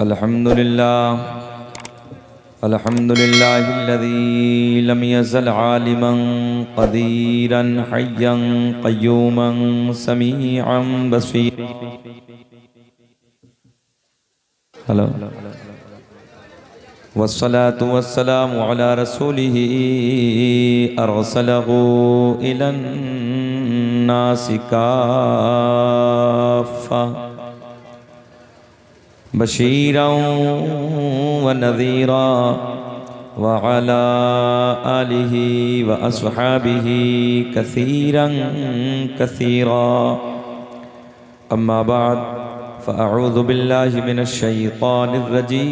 अल्हम्दुलिल्लाहिल्लज़ी lump यज़ल आलिमन क़दीरन हय्यन क़य्यूमन समीअन बसीर। Hello वस्सलातु वस्सलामु अला रसूलिही अरसलहू Elon नासि काफ़्फ़ा बशीरन व नज़ीरा व अला आलिही व अस्हाबिही कसीरन कसीरा। अम्मा बाद फ़अऊज़ु बिल्लाहि मिनश शैतानिर रजीम।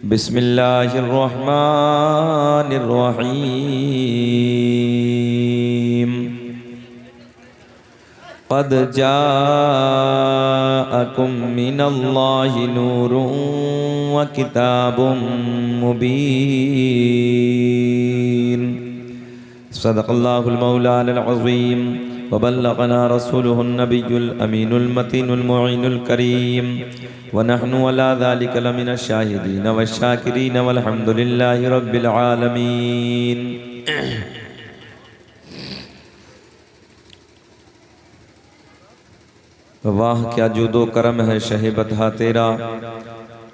बिस्मिल्लाहिर रहमानिर रहीम। क़द जाअकुम मिनल्लाहि नूरुन व किताबुम मुबीन। सदक़ल्लाहुल मौलाना अज़ीम व बल्लग़ना रसूलुहुन नबियुल अमीनुल मतीनुल मुईनुल करीम व नहनु अला ज़ालिका लमिनश शाहिदीन वश्शाकिरीन वल्हम्दुलिल्लाहि रब्बिल आलमीन। वाह क्या जुदो करम है शहीबतहा तेरा,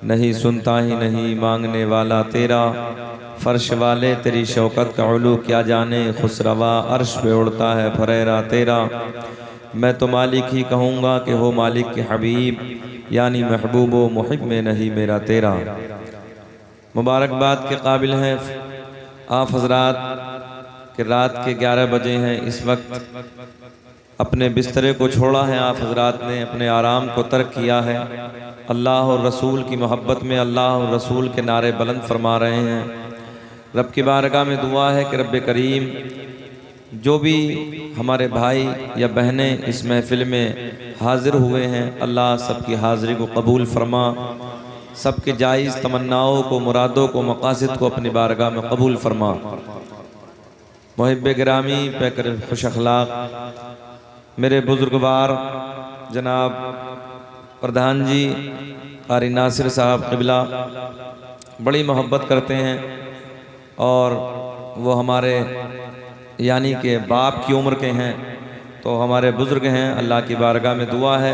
नहीं सुनता ही नहीं मांगने वाला तेरा। फर्श वाले तेरी शौकत का उलू क्या जाने, खुसरवा अर्श पे उड़ता है फरेरा तेरा। मैं तो मालिक ही कहूँगा कि हो मालिक के हबीब, यानी महबूब व मुहिब में नहीं मेरा तेरा। मुबारकबाद के काबिल हैं आप हजरात कि रात के 11 बजे हैं इस वक्त। अपने बिस्तरे को छोड़ा है आप हजरात ने, अपने आराम को तर्क किया है। अल्लाह और रसूल की मोहब्बत में अल्लाह और रसूल के नारे बुलंद फरमा रहे हैं। रब की बारगाह में दुआ है कि रब करीम जो भी हमारे भाई या बहनें इस महफिल में हाजिर हुए हैं, अल्लाह सबकी हाज़िरी को कबूल फरमा, सबके जायज़ तमन्नाओं को, मुरादों को, मकासिद को अपनी बारगाह में कबूल फरमा। मुहिब्बे गिरामी पैकर खुश अखलाक मेरे बुजुर्गवार जनाब प्रधान जी क़ारी नासिर साहब क़िबला बड़ी मोहब्बत करते हैं और वो हमारे यानी कि बाप की उम्र के हैं, तो हमारे बुज़ुर्ग हैं। अल्लाह की बारगाह में दुआ है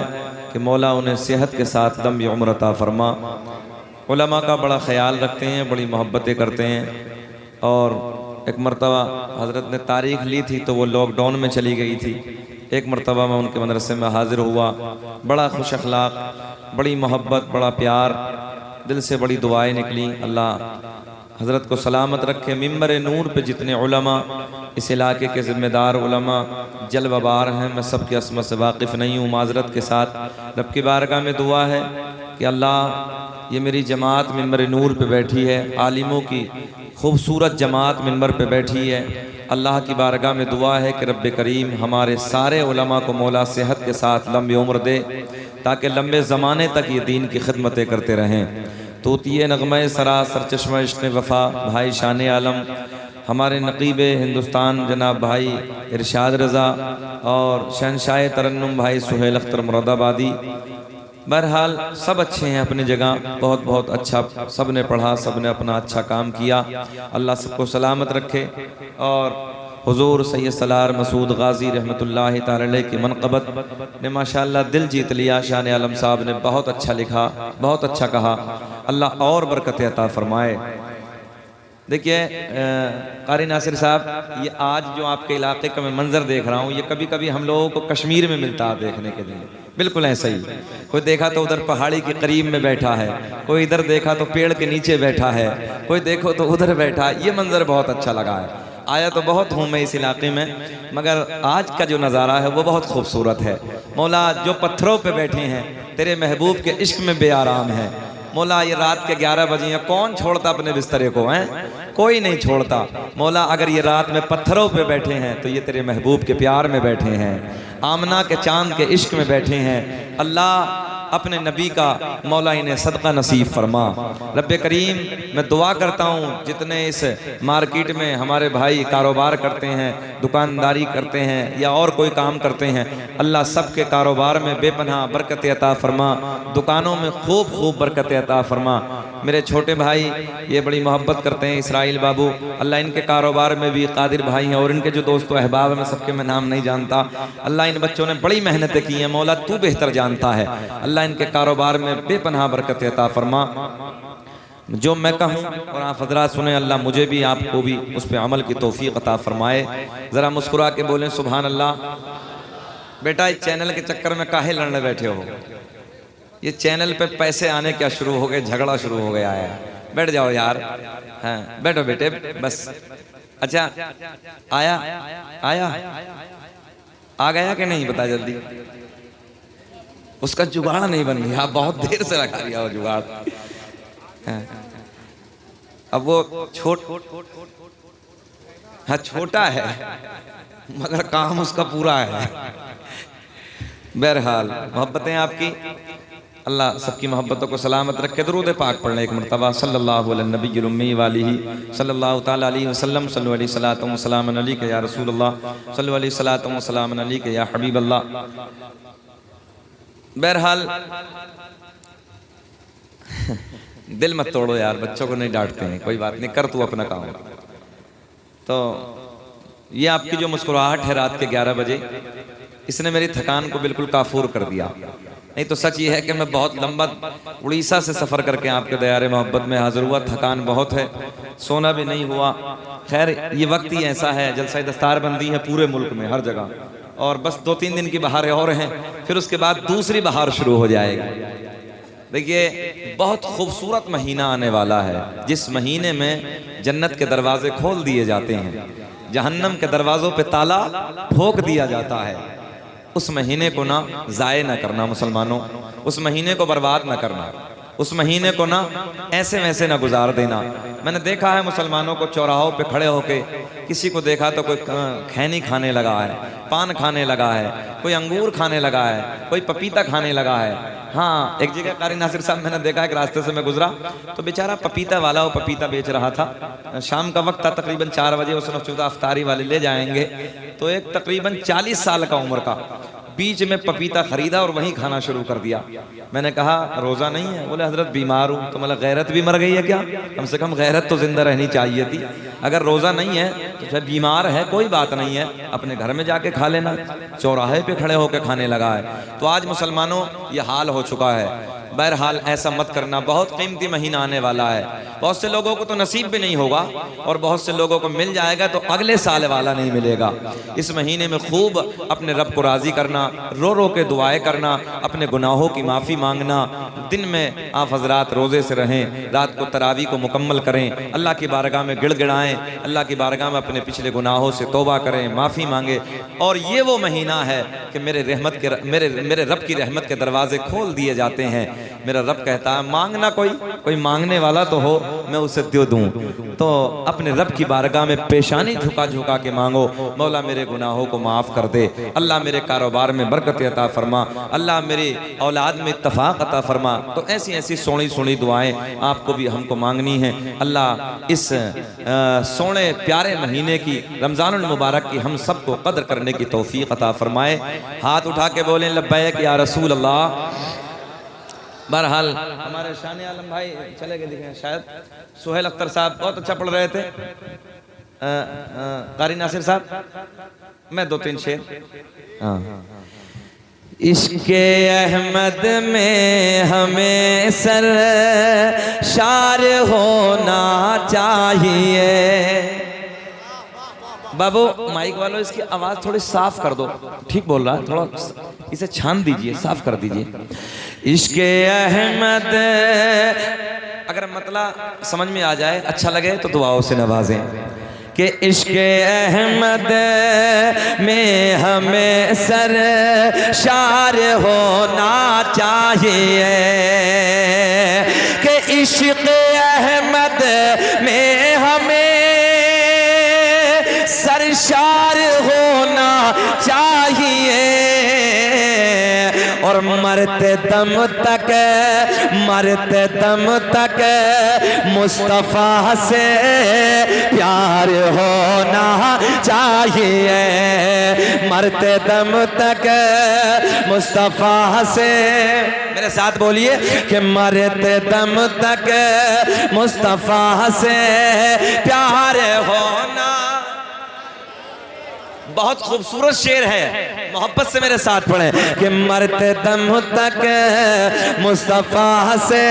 कि मौला उन्हें सेहत के साथ लंबी उम्र अता फरमा। उलमा का बड़ा ख्याल रखते हैं, बड़ी मोहब्बतें करते हैं। और एक मरतबा हज़रत ने तारीख़ ली थी तो वो लॉकडाउन में चली गई थी। एक मरतबा मैं उनके मदरसे में हाज़िर हुआ, बड़ा खुश अखलाक, बड़ी मोहब्बत, बड़ा प्यार, दिल से बड़ी दुआएं निकली। अल्लाह हज़रत को सलामत रखे। मिंबर नूर पे जितने उलमा इस इलाके के ज़िम्मेदार उलमा जलवाबार हैं, मैं सब के अस्मा से वाकिफ़ नहीं हूँ, माज़रत के साथ। रब की बारगाह में दुआ है कि अल्लाह ये मेरी जमात मिंबर नूर पे बैठी है, आलिमों की खूबसूरत जमात मिंबर पे बैठी है। अल्लाह की बारगाह में दुआ है कि रब्बे करीम हमारे सारे उलमा को मौला सेहत के साथ लंबी उम्र दे, ताकि लंबे ज़माने तक ये दीन की खिदमतें करते रहें। तूतिए नगमे सरा सरचश्मा इश्क़ वफ़ा भाई शान आलम, हमारे नक़ीब हिंदुस्तान जनाब भाई इरशाद रज़ा और शहनशाह तरन्नुम भाई सुहेल अख्तर मुरादाबादी। बहरहाल सब अच्छे हैं अपनी जगह, बहुत बहुत अच्छा, सब ने पढ़ा, सब ने अपना अच्छा काम किया। अल्लाह सबको सलामत रखे। और हुजूर सैयद सलार मसूद गाजी रहमतुल्लाहि ताला अलैह की मनक़बत ने माशाअल्लाह दिल जीत लिया। शान आलम साहब ने बहुत अच्छा लिखा, बहुत अच्छा कहा। अल्लाह और बरकतें अता फरमाए। देखिए क़ारी नासिर साहब, ये आज जो आपके इलाके का मैं मंज़र देख रहा हूँ, ये कभी कभी हम लोगों को कश्मीर में मिलता है देखने के लिए। बिल्कुल ऐसा ही, कोई देखा तो उधर पहाड़ी के करीब में बैठा है, कोई इधर देखा तो पेड़ के नीचे बैठा है, कोई देखो तो उधर बैठा है। ये मंज़र बहुत अच्छा लगा है। आया तो बहुत हूँ मैं इस इलाके में, मगर आज का जो नज़ारा है वो बहुत खूबसूरत है। मौला जो पत्थरों पे बैठे हैं तेरे महबूब के इश्क में बेआराम है। मौला ये रात के 11 बजे हैं, कौन छोड़ता अपने बिस्तरे को, हैं कोई नहीं छोड़ता। मौला अगर ये रात में पत्थरों पे बैठे हैं तो ये तेरे महबूब के प्यार में बैठे हैं, आमना के चांद के इश्क में बैठे हैं। अल्लाह अपने नबी का मौला इन्हें सदका नसीब फरमा। रब्बे करीम मैं दुआ करता हूँ जितने इस मार्केट में हमारे भाई कारोबार करते हैं, दुकानदारी करते हैं या और कोई काम करते हैं, अल्लाह सबके कारोबार में बेपनाह बरकत अता फरमा, दुकानों में खूब खूब बरकत अता फरमा। मेरे छोटे भाई ये बड़ी मोहब्बत करते हैं इसराइल बाबू, अल्लाह इनके कारोबार में भी कादिर भाई हैं और इनके जो दोस्तों अहबाब हैं, मैं सबके मैं नाम नहीं जानता। अल्लाह इन बच्चों ने बड़ी मेहनतें की हैं, मौला तू बेहतर जानता है। अल्लाह इनके कारोबार में बेपनाह बरकत अता फरमा। जो मैं कहूँ और आप हजरात सुने, अल्लाह मुझे भी आपको भी उस पर अमल की तौफीक अता फरमाए। ज़रा मुस्कुरा के बोलें सुभान अल्लाह। बेटा इस चैनल के चक्कर में काहे लड़ने बैठे हो? ये चैनल पे पैसे आने क्या शुरू हो गए, झगड़ा शुरू हो गया है। बैठ जाओ यार, हाँ बैठो बेटे बस। अच्छा आया आया आ गया कि नहीं बता जल्दी। उसका जुगाड़ नहीं बन गया, बहुत देर से रखा दिया वो जुगाड़। अब वो हाँ छोटा है मगर काम उसका पूरा है। बहरहाल मोहब्बतें आपकी, अल्लाह सबकी मोहब्बतों को सलामत रखे। दुरूद पाक पढ़ना एक मरतबा सल्लल्लाहु अलैहि नबी उम्मी वालिही सल्लल्लाहु तआला अलैहि वसल्लम सल्लु अलैहि सलातो व सलाम अलैका या रसूलल्लाह सल्लु अलैहि सलातो व सलाम अलैका या हबीबल्लाह। बहरहाल दिल मत तोड़ो यार, बच्चों को नहीं डांटते हैं, कोई बात नहीं, कर तू अपना काम। तो ये आपकी जो मुस्कुराहट है रात के 11 बजे, इसने मेरी थकान को बिल्कुल काफूर कर दिया। नहीं तो सच ये है कि मैं बहुत लंबा उड़ीसा से सफ़र करके आपके दयारे मोहब्बत में हाजिर हुआ, थकान बहुत है, सोना भी नहीं हुआ। खैर ये वक्त ही ऐसा है, जलसा दस्तार बंदी है पूरे मुल्क में हर जगह, और बस 2-3 दिन की बहारें और हैं, फिर उसके बाद दूसरी बहार शुरू हो जाएगी। देखिए बहुत खूबसूरत महीना आने वाला है, जिस महीने में जन्नत के दरवाजे खोल दिए जाते हैं, जहन्नम के दरवाजों पे ताला ठोक दिया जाता है। उस महीने को ना ज़ाये ना करना मुसलमानों, उस महीने को बर्बाद ना करना, उस महीने को ना ऐसे वैसे ना गुजार देना। मैंने देखा है मुसलमानों को चौराहों पे खड़े होके, किसी को देखा तो कोई खैनी खाने लगा है, पान खाने लगा है, कोई अंगूर खाने लगा है, कोई पपीता खाने लगा है। हाँ एक जगह कारी नासिर साहब मैंने देखा, एक रास्ते से मैं गुजरा तो बेचारा पपीता वाला वो पपीता बेच रहा था। शाम का वक्त था, तकरीबन 4 बजे, उसने सोचा अफ्तारी वाले ले जाएंगे, तो एक तकरीबन 40 साल का उम्र का बीच में पपीता खरीदा और वहीं खाना शुरू कर दिया। मैंने कहा रोज़ा नहीं है? बोले हजरत बीमार हूँ। तो मतलब गैरत भी मर गई है क्या? कम से कम गैरत तो जिंदा रहनी चाहिए थी। अगर रोज़ा नहीं है तो चाहे बीमार है कोई बात नहीं है, अपने घर में जाके खा लेना, चौराहे पे खड़े होकर खाने लगा है। तो आज मुसलमानों ये हाल हो चुका है। बहरहाल ऐसा मत करना, बहुत कीमती महीना आने वाला है। बहुत से लोगों को तो नसीब भी नहीं होगा और बहुत से लोगों को मिल जाएगा तो अगले साल वाला नहीं मिलेगा। इस महीने में खूब अपने रब को राज़ी करना, रो रो के दुआएं करना, अपने गुनाहों की माफ़ी मांगना। दिन में आप हजरात रोज़े से रहें, रात को तरावी को मुकम्मल करें, अल्लाह की बारगाह में गिड़गिड़ाएं, अल्लाह की बारगाह में अपने पिछले गुनाहों से तौबा करें, माफ़ी मांगे। और ये वो महीना है कि मेरे रब की रहमत के दरवाजे खोल दिए जाते हैं। मेरा रब कहता है मांगना, कोई मांगने वाला तो हो, मैं उसे दे दूं। तो अपने रब की बारगाह में पेशानी झुका झुका के मांगो, मौला मेरे गुनाहों को माफ़ कर दे, अल्लाह मेरे कारोबार में बरकत अता फरमा, अल्लाह मेरी औलाद में इत्तफाक अता फरमा। तो ऐसी ऐसी सोनी सोनी दुआएं आपको भी हमको मांगनी हैं। अल्लाह इस सोने प्यारे महीने की, रमज़ानुल मुबारक की, हम सबको कदर करने की तौफीक अता फरमाए। हाथ उठा के बोलें लब्बैक या रसूल अल्लाह। बहरहाल हमारे शान आलम भाई चले गए दिखे, शायद सुहेल अख्तर साहब बहुत अच्छा पढ़ रहे थे, कारी नासिर साहब, मैं 2-3 शेर। हाँ इश्के अहमद में हमें सर शार होना चाहिए। बाबू माइक वालों इसकी आवाज़ थोड़ी साफ कर दो, ठीक बोल रहा है, थोड़ा इसे छान दीजिए, साफ कर दीजिए। इश्के अहमद, अगर मतलब समझ में आ जाए, अच्छा लगे तो दुआओं से नवाजें कि इश्के अहमद में हमें सर शार होना चाहिए, कि इश्के अहमद में हमें सरशार होना चाहिए। और मरते मरते दम तक, मरते दम तक मुस्तफा से प्यार होना चाहिए। मरते दम तक मुस्तफा से, मेरे साथ बोलिए कि मरते दम तक मुस्तफा से प्यार होना। बहुत खूबसूरत शेर है, मोहब्बत से मेरे साथ पढ़े कि मरते दम तक मुस्तफा से।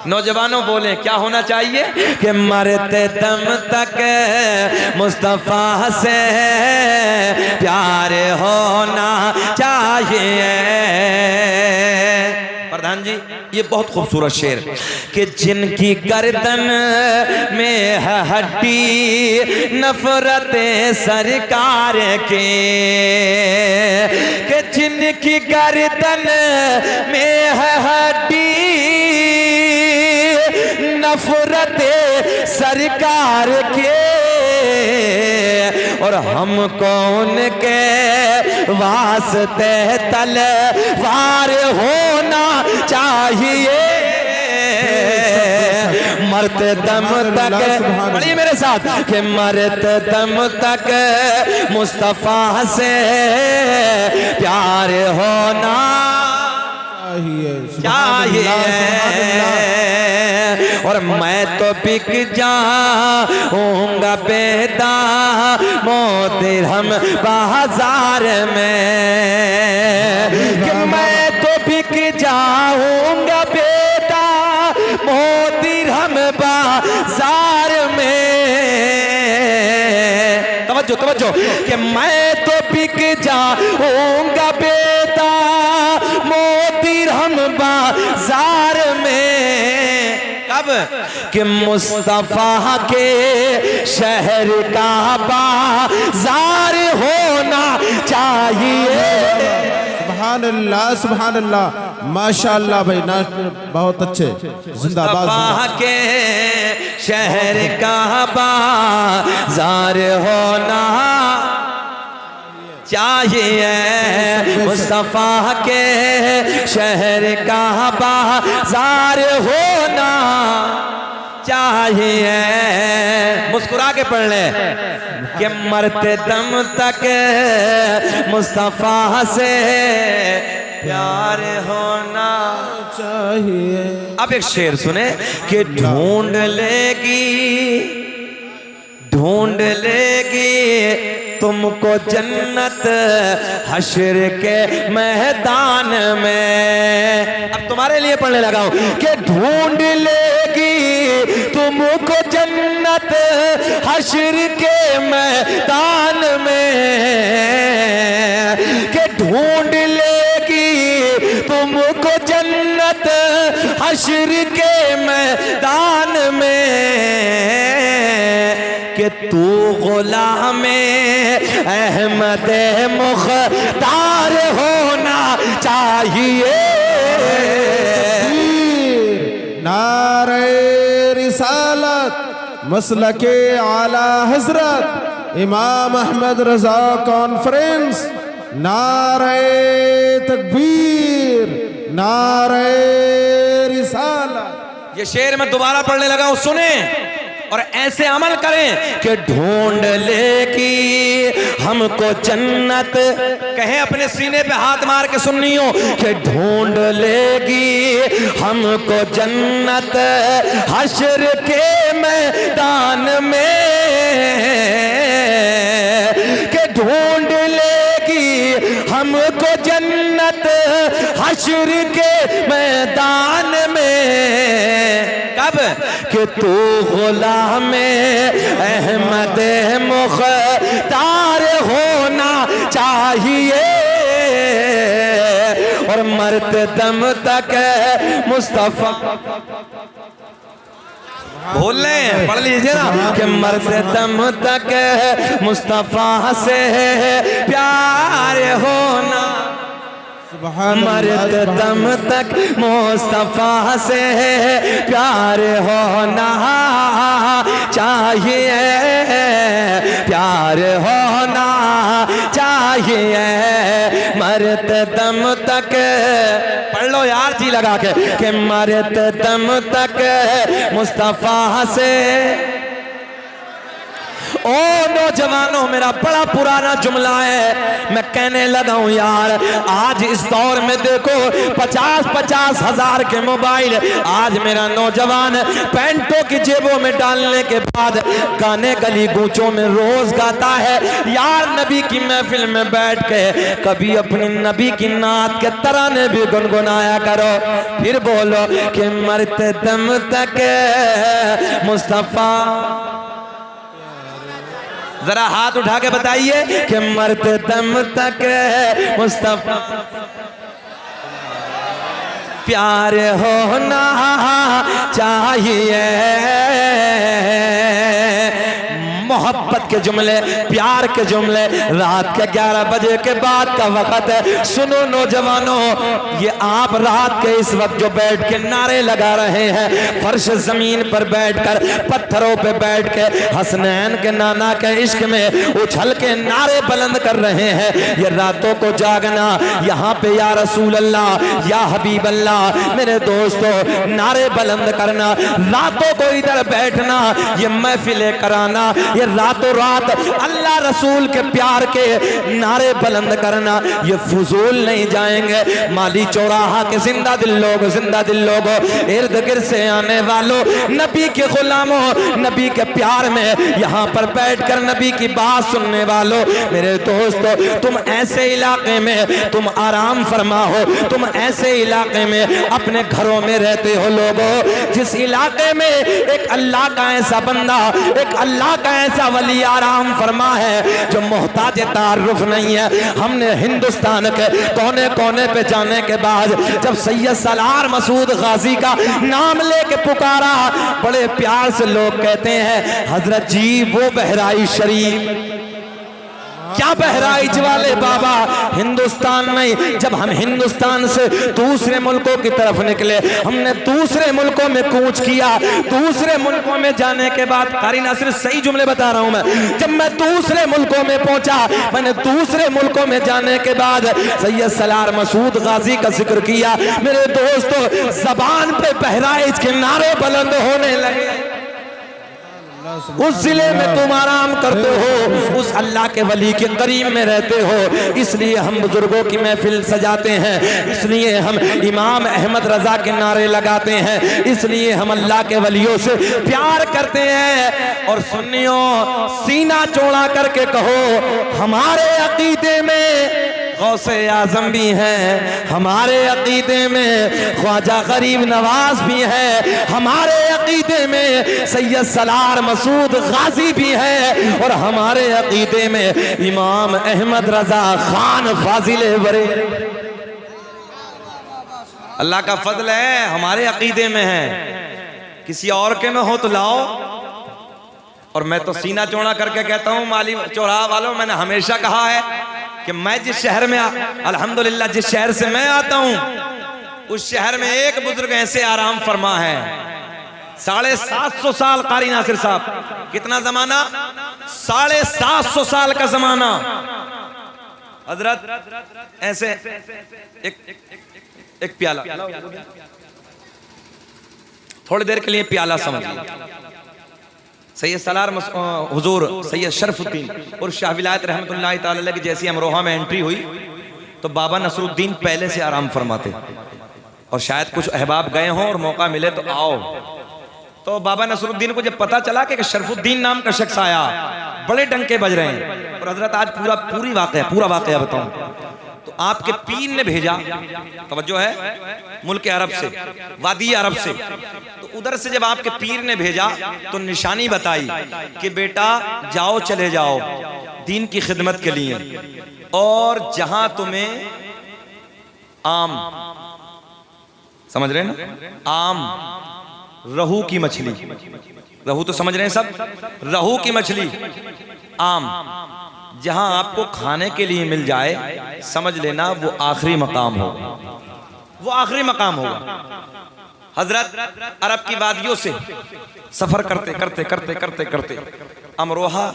नौजवानों बोले क्या होना चाहिए कि मरते दम तक मुस्तफा से प्यार होना चाहिए। प्रधान जी ये बहुत खूबसूरत शेर कि जिनकी गर्दन में है हड्डी नफरत सरकार के, कि जिनकी गर्दन में है हड्डी नफरत सरकार के, और हम कौन के वास्ते तलवार होना चाहिए। मरते दम तक, पढ़िए मेरे साथ कि मरते दम तक मुस्तफा से प्यार होना चाहिए। और मैं तो बिक जाऊंगा बेदा मोतिरहम बाजार में, कि मैं तो बिक जाऊंगा बेदा मोतिरहम बाजार में। तवज्जो तवज्जो कि मैं तो बिक जाऊंगा बेदा मोतिरहम बाजार में। कब कि मुस्तफा के शहर का बाजार होना चाहिए। सुभान अल्लाह सुभान अल्लाह, माशाअल्लाह भाई ना, बहुत अच्छे, जिंदाबाद। मुस्तफा के शहर का बाजार होना चाहिए। मुस्तफा के शहर का बाजार होना चाहिए। मुस्कुरा के पढ़ ले कि मरते दम तक मुस्तफा से प्यार होना चाहिए। अब एक शेर सुने कि ढूंढ लेगी तुमको जन्नत हश्र के मैदान में। अब तुम्हारे लिए पढ़ने लगा हूं कि ढूंढ लेगी तुमको जन्नत हश्र के मैदान में, कि ढूंढ लेगी तुमको जन्नत हश्र के मैदान में, कि तू गुलामे अहमद मुख्तार होना चाहिए। नारे रिसालत मसलके आला हजरत इमाम अहमद रजा कॉन्फ्रेंस, नारे तकबीर, नारे रिसालत। ये शेर मैं दोबारा पढ़ने लगा हूं, सुने और ऐसे अमल करें कि ढूंढ लेगी हमको जन्नत। कहें अपने सीने पे हाथ मार के सुन्नियों कि ढूंढ लेगी हमको जन्नत हश्र के मैदान में, कि ढूंढ लेगी हमको जन्नत हश्र के मैदान में। कब कि तू गुलामे अहमद मुख्तार होना चाहिए। और मरते दम तक मुस्तफा, बोल लें पढ़ लीजिए ना कि मरते दम तक मुस्तफा से प्यार होना। मरते दम तक मुस्तफा से प्यार होना चाहिए, प्यार होना चाहिए। मरते दम तक, पढ़ लो यार जी लगा के, कि मरते दम तक मुस्तफा से। ओ नौजवानों, मेरा बड़ा पुराना जुमला है, मैं कहने लगा हूं यार, आज इस दौर में देखो 50-50 हजार के मोबाइल। आज मेरा नौजवान पैंटों की जेबों में डालने के बाद गाने गली गूंचों में रोज गाता है। यार नबी की महफिल में बैठ के कभी अपनी नबी की नात के तराने भी गुनगुनाया करो। फिर बोलो कि मरते दम तक मुस्तफा। जरा हाथ उठा के बताइए कि मरते दम तक मुस्तफा प्यार होना चाहिए। मोहब्बत के जुमले, प्यार के जुमले, रात के 11 बजे के बाद का वक्त है। सुनो नौजवानों, ये आप रात के इस वक्त जो बैठ के नारे लगा रहे हैं, फर्श जमीन पर बैठकर, पत्थरों पे बैठ के हसनैन के नाना के इश्क में उछल के नारे बुलंद कर रहे हैं, ये रातों को जागना, यहाँ पे या रसूल अल्लाह, या हबीब अल्लाह, मेरे दोस्तों नारे बुलंद करना, रातों को इधर बैठना, ये महफिलें कराना, ये रातों रात अल्लाह रसूल के प्यार के नारे बुलंद करना, ये फजूल नहीं जाएंगे। माली चौराहा के जिंदा दिल लोग, जिंदा दिल लोगों, इर्द गिर्द से आने वालों, नबी के गुलामों, नबी के प्यार में यहाँ पर बैठकर नबी की बात सुनने वालों, मेरे दोस्तों, तुम ऐसे इलाके में तुम आराम फरमा हो, तुम ऐसे इलाके में अपने घरों में रहते हो लोगों, जिस इलाके में एक अल्लाह का ऐसा बंदा, एक अल्लाह का ऐसा वली आराम फरमा है जो मोहताज तारुफ नहीं है। हमने हिंदुस्तान के कोने कोने पे जाने के बाद जब सैयद सलार मसूद गाजी का नाम लेके पुकारा, बड़े प्यार से लोग कहते हैं हजरत जी वो बहराइच शरीफ। क्या बहराइच वाले बाबा, हिंदुस्तान नहीं। जब हम हिंदुस्तान से दूसरे मुल्कों की तरफ निकले, हमने दूसरे मुल्कों में कूच किया, दूसरे मुल्कों में जाने के बाद, कारी नासिर सही जुमले बता रहा हूं मैं, जब मैं दूसरे मुल्कों में पहुंचा, मैंने दूसरे मुल्कों में जाने के बाद सैयद सलार मसूद गाजी का जिक्र किया, मेरे दोस्तों जबान पे बहराइच के नारे बुलंद होने लगे। उस जिले में तुम आराम करते हो, उस अल्लाह के वली के करीब में रहते हो, इसलिए हम बुजुर्गों की महफिल सजाते हैं, इसलिए हम इमाम अहमद रजा के नारे लगाते हैं, इसलिए हम अल्लाह के वलियों से प्यार करते हैं। और सुन्नियों, सीना चौड़ा करके कहो, हमारे अकीदे में गौसे आजम भी हैं, हमारे अकीदे में ख्वाजा गरीब नवाज भी है, हमारे अकीदे में सैयद सलार मसूद गाजी भी है, और हमारे अकीदे में इमाम अहमद रजा खान फाजिल बरे। अल्लाह का फजल है, हमारे अकीदे में है, किसी और के में हो तो लाओ। और मैं तो सीना चौड़ा करके कहता हूँ माली चौराहा वालों, मैंने हमेशा कहा है कि मैं जिस शहर में अल्हम्दुलिल्लाह जिस शहर से मैं आता हूं, उस शहर में एक बुजुर्ग ऐसे आराम फरमा है, 750 साल। कारी नासिर साहब, कितना जमाना? 750 साल का जमाना। हजरत ऐसे एक प्याला, थोड़ी देर के लिए प्याला समझ। सैयद सलार हुजूर सैयद शरफुद्दीन और शाह विलायत रहमतुल्लाह ताला अलैह की जैसी अमरोहा में एंट्री हुई तो बाबा नसरुद्दीन पहले से आराम फरमाते, और शायद कुछ अहबाब गए हों और मौका मिले तो आओ। तो बाबा नसरुद्दीन को जब पता चला कि शरफुद्दीन नाम का शख्स आया, बड़े डंके बज रहे हैं। और हजरत आज पूरा वाकया बताऊं तो आपके पीर ने भेजा, तवज्जो है, मुल्क अरब से, वादी अरब से, तो उधर से जब आपके पीर ने भेजा तो निशानी बताई कि बेटा जाओ, चले जाओ दीन की खिदमत के लिए, और जहां तुम्हें आम, समझ रहे हैं ना, आम रहू की मछली, रहू तो समझ रहे हैं सब, रहू की मछली, आम, जहां आपको खाने के लिए मिल जाए, समझ लेना वो आखिरी मकाम होगा, वो आखिरी मकाम होगा। हजरत अरब की वादियों से सफर करते करते करते करते करते अमरोहा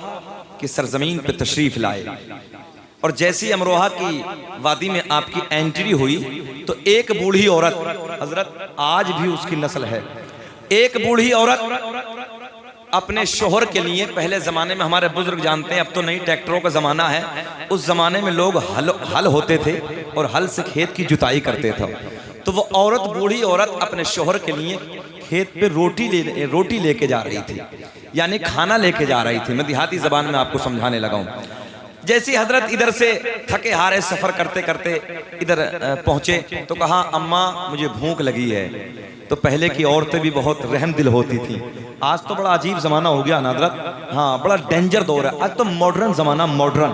की सरजमीन पे तशरीफ लाए, और जैसी अमरोहा की वादी में आपकी एंट्री हुई तो एक बूढ़ी औरत, हजरत आज भी उसकी नस्ल है, एक बूढ़ी औरत अपने शोहर के लिए, पहले जमाने में हमारे बुजुर्ग जानते हैं, अब तो नई ट्रैक्टरों का जमाना है, उस जमाने में लोग हल होते थे और हल से खेत की जुताई करते थे। तो वो औरत, बूढ़ी औरत अपने शोहर के लिए खेत पे रोटी लेके जा रही थी, यानी खाना लेके जा रही थी। मैं देहाती जबान में आपको समझाने लगा हूँ। जैसी हजरत इधर से थके हारे सफर करते करते इधर पहुंचे तो कहा, अम्मा मुझे भूख लगी है। तो पहले की औरतें भी बहुत रहम दिल होती थी, आज तो बड़ा अजीब जमाना हो गया ना हजरत, हाँ बड़ा डेंजर दौर है आज तो, मॉडर्न जमाना, मॉडर्न,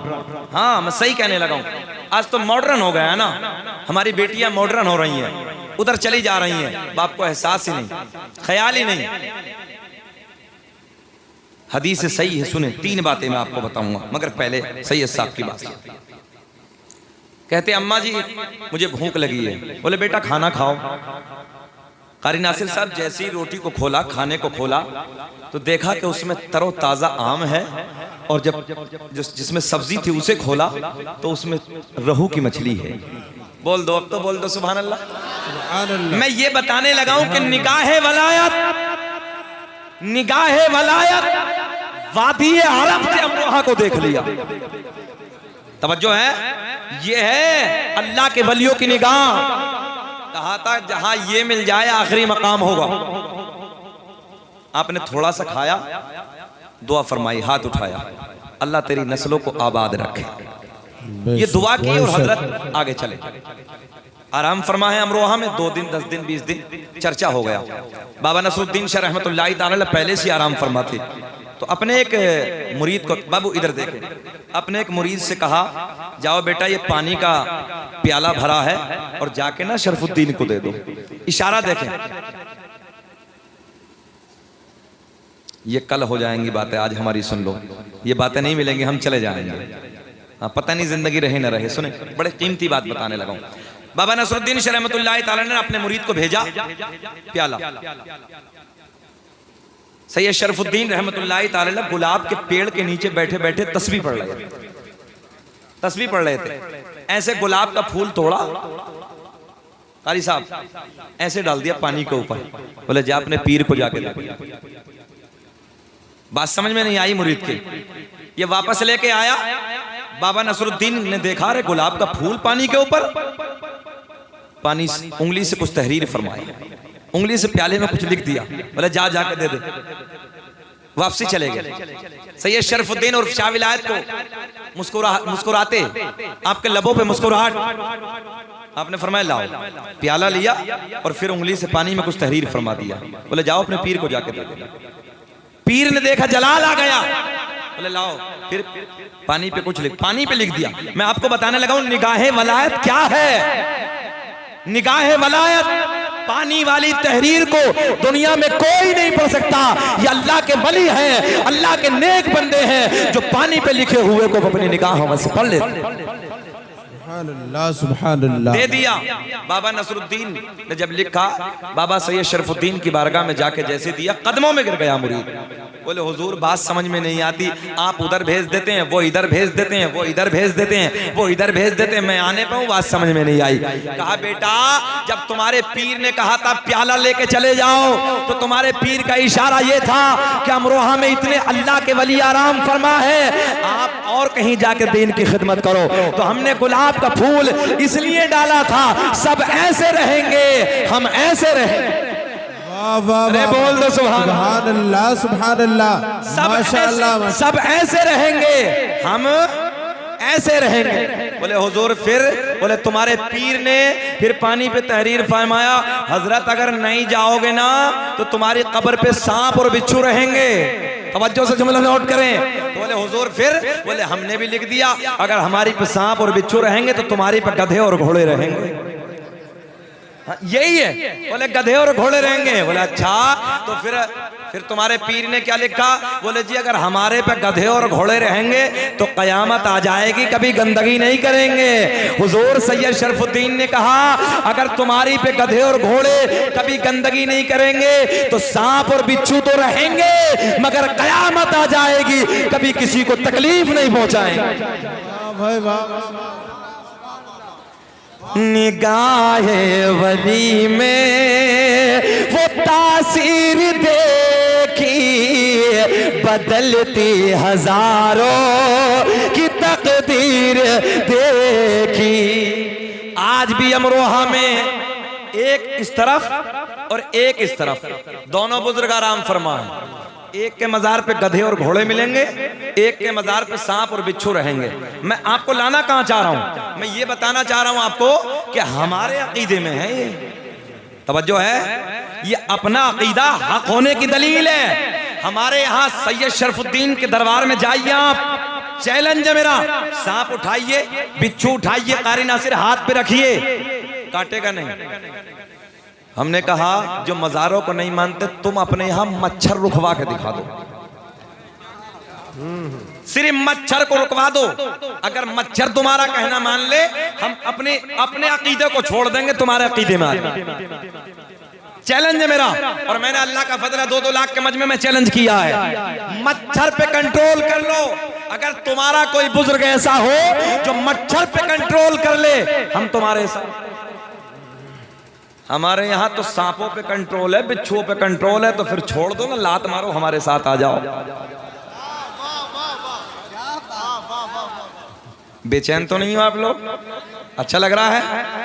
हाँ मैं सही कहने लगा हूँ, आज तो मॉडर्न हो गया है ना, हमारी बेटियां मॉडर्न हो रही हैं, उधर चली जा रही हैं, बाप को एहसास ही नहीं, ख्याल ही नहीं। हदीस सही है, सुने 3 बातें मैं आपको बताऊंगा, मगर पहले सैयद साहब की बात। कहते अम्मा जी मुझे भूख लगी है। बोले बेटा खाना खाओ। कारी नासिर साहब जैसे ही रोटी को खोला, खाने को खोला, तो देखा कि उसमें तरोताजा आम है, और जब जिसमें सब्जी थी उसे खोला तो उसमें रहू की मछली है। बोल दो, अब तो बोल दो सुभान अल्लाह। मैं ये बताने लगा हूं कि निगाहे वलायत वादी अरब से अमरोहा को देख लिया। तवज्जो है, ये है अल्लाह के वलियों की निगाह। कहा था जहां ये मिल जाए आखिरी मकाम होगा। आपने थोड़ा सा खाया, दुआ फरमाई, हाथ उठाया, अल्लाह तेरी नस्लों को आबाद रखे, ये दुआ की, और हजरत आगे चले। आराम फरमा है अमरोहा में 2 दिन 10 दिन 20 दिन चर्चा हो गया। बाबा नसरुद्दीन शाह रहमतुल्लाहि ताला पहले से आराम फरमा थे, तो अपने एक मुरीद को, बाबू इधर देखे, अपने एक मुरीद से कहा, जाओ बेटा ये पानी का प्याला भरा है और जाके ना शरफुद्दीन को दे दो। इशारा देखें, ये कल हो जाएंगी बातें, आज हमारी सुन लो, ये बातें नहीं मिलेंगी, हम चले जाएंगे। पता नहीं जिंदगी रहे ना रहे। सुने, बड़े कीमती बात बताने लगा हूं। बाबा नसरुद्दीन शाह रहमतुल्लाहि ताला ने अपने मुरीद को भेजा प्याला। सैयद शरफुद्दीन रहमतुल्लाहि ताला गुलाब के पेड़ के नीचे बैठे बैठे तस्बीह पढ़ रहे थे। ऐसे गुलाब का फूल तोड़ा, कारी साहब ऐसे डाल दिया पानी के ऊपर। बोले जा अपने पीर को जाके दे। बात समझ में नहीं आई मुरीद की। ये वापस लेके आया, बाबा नसरुद्दीन ने देखा रे गुलाब का फूल पानी के ऊपर, पानी उंगली से कुछ तहरीर फरमाया, उंगली से प्याले में कुछ लिख दिया। बोले जा जाके दे दे। वापसी चले गए। सैयद शरफुद्दीन और शाह विलायत को मुस्कुराते, आपके लबों पे मुस्कुराहट, आपने फरमाया लाओ। प्याला लिया और फिर उंगली से पानी में कुछ तहरीर फरमा दिया। बोले जाओ अपने पीर को जाके दे दे। पीर ने देखा जलाल आ गया, बोले लाओ, फिर पानी पे कुछ पानी पे लिख दिया। मैं आपको बताने लगा हूं निगाहे वलायत क्या है। निगाहे वलायत, पानी वाली तहरीर को दुनिया में कोई नहीं पढ़ सकता। ये अल्लाह के वली हैं, अल्लाह के नेक बंदे हैं जो पानी पे लिखे हुए को अपनी निगाहों में से पढ़ लेते। दे दिया। बाबा नसरुद्दीन ने जब लिखा, बाबा सैयद शरफुद्दीन की बारगाह में जाके जैसे दिया, कदमों में गिर गया मुरीद। बोले हुजूर बात समझ में नहीं आती, आप उधर भेज देते हैं, वो इधर भेज देते हैं, वो इधर भेज देते हैं, वो इधर भेज देते हैं, मैं आने पे हूँ, बात समझ में नहीं आई। कहा बेटा जब तुम्हारे पीर ने कहा था प्याला लेके चले जाओ, तो तुम्हारे पीर का इशारा ये था कि अमरोहा में इतने अल्लाह के वली आराम फरमा है, आप और कहीं जाकर दीन की खिदमत करो। तो हमने गुलाब का फूल इसलिए डाला था, सब ऐसे रहेंगे, हम ऐसे रहेंगे। अरे बोल दो सुभान अल्लाह, सुभान अल्लाह, माशाअल्लाह। सब ऐसे रहेंगे, हम ऐसे रहेंगे। बोले हुजूर फिर? बोले तुम्हारे पीर ने फिर पानी पे तहरीर फरमाया, हजरत अगर नहीं जाओगे ना तो तुम्हारी कब्र पे सांप और बिच्छू रहेंगे। तवज्जो से जुमला नोट करें। बोले हुजूर फिर? बोले हमने भी लिख दिया, अगर हमारी पे सांप और बिच्छू रहेंगे तो तुम्हारी पे गधे और घोड़े रहेंगे। हाँ, यही है। बोले गधे और घोड़े रहेंगे। बोले अच्छा, तो फिर तुम्हारे पीर ने क्या लिखा? बोले जी अगर हमारे पे गधे और घोड़े रहेंगे तो कयामत आ जाएगी, कभी गंदगी नहीं करेंगे। हुजूर सैयद शरफुद्दीन ने कहा अगर तुम्हारी पे गधे और घोड़े कभी गंदगी नहीं करेंगे तो सांप और बिच्छू तो रहेंगे मगर कयामत आ जाएगी, कभी किसी को तकलीफ नहीं पहुंचाएंगे। भाई वाह। निगाहे वली में वो तासीर देखी, बदलती हजारों की तकदीर देखी। आज भी अमरोहा में एक इस तरफ और एक इस तरफ, दोनों बुजुर्ग आराम फरमा है। एक के मजार पे गधे और घोड़े मिलेंगे, एक के मजार पे सांप और बिच्छू रहेंगे। मैं आपको लाना कहां चाह रहा हूं? मैं ये बताना चाह रहा हूं आपको कि हमारे अकीदे में है ये, तवज्जो है, ये अपना अकीदा हक होने की दलील है। हमारे यहाँ सैयद शरफुद्दीन के दरबार में जाइए आप, चैलेंज है मेरा, सांप उठाइए, बिच्छू उठाइए, कारी नासिर हाथ पे रखिए, काटेगा नहीं। हमने कहा जो मजारों को नहीं मानते तुम अपने यहां मच्छर रुकवा के दिखा दो, सिर्फ मच्छर को रुकवा दो। अगर मच्छर तुम्हारा कहना मान ले, हम अपने अकीदे को छोड़ देंगे, तुम्हारे अकीदे में आ चैलेंज है मेरा। और मैंने अल्लाह का फजल 2-2 लाख के मजमे में चैलेंज किया है, मच्छर पे कंट्रोल कर लो। अगर तुम्हारा कोई बुजुर्ग ऐसा हो जो मच्छर पे कंट्रोल कर ले, हम तुम्हारे साथ। हमारे यहाँ तो सांपों पे कंट्रोल है, बिच्छुओं पे कंट्रोल है, तो फिर छोड़ दो ना, लात मारो, हमारे साथ आ जाओ। बेचैन तो नहीं हो आप लोग? अच्छा लग रहा है?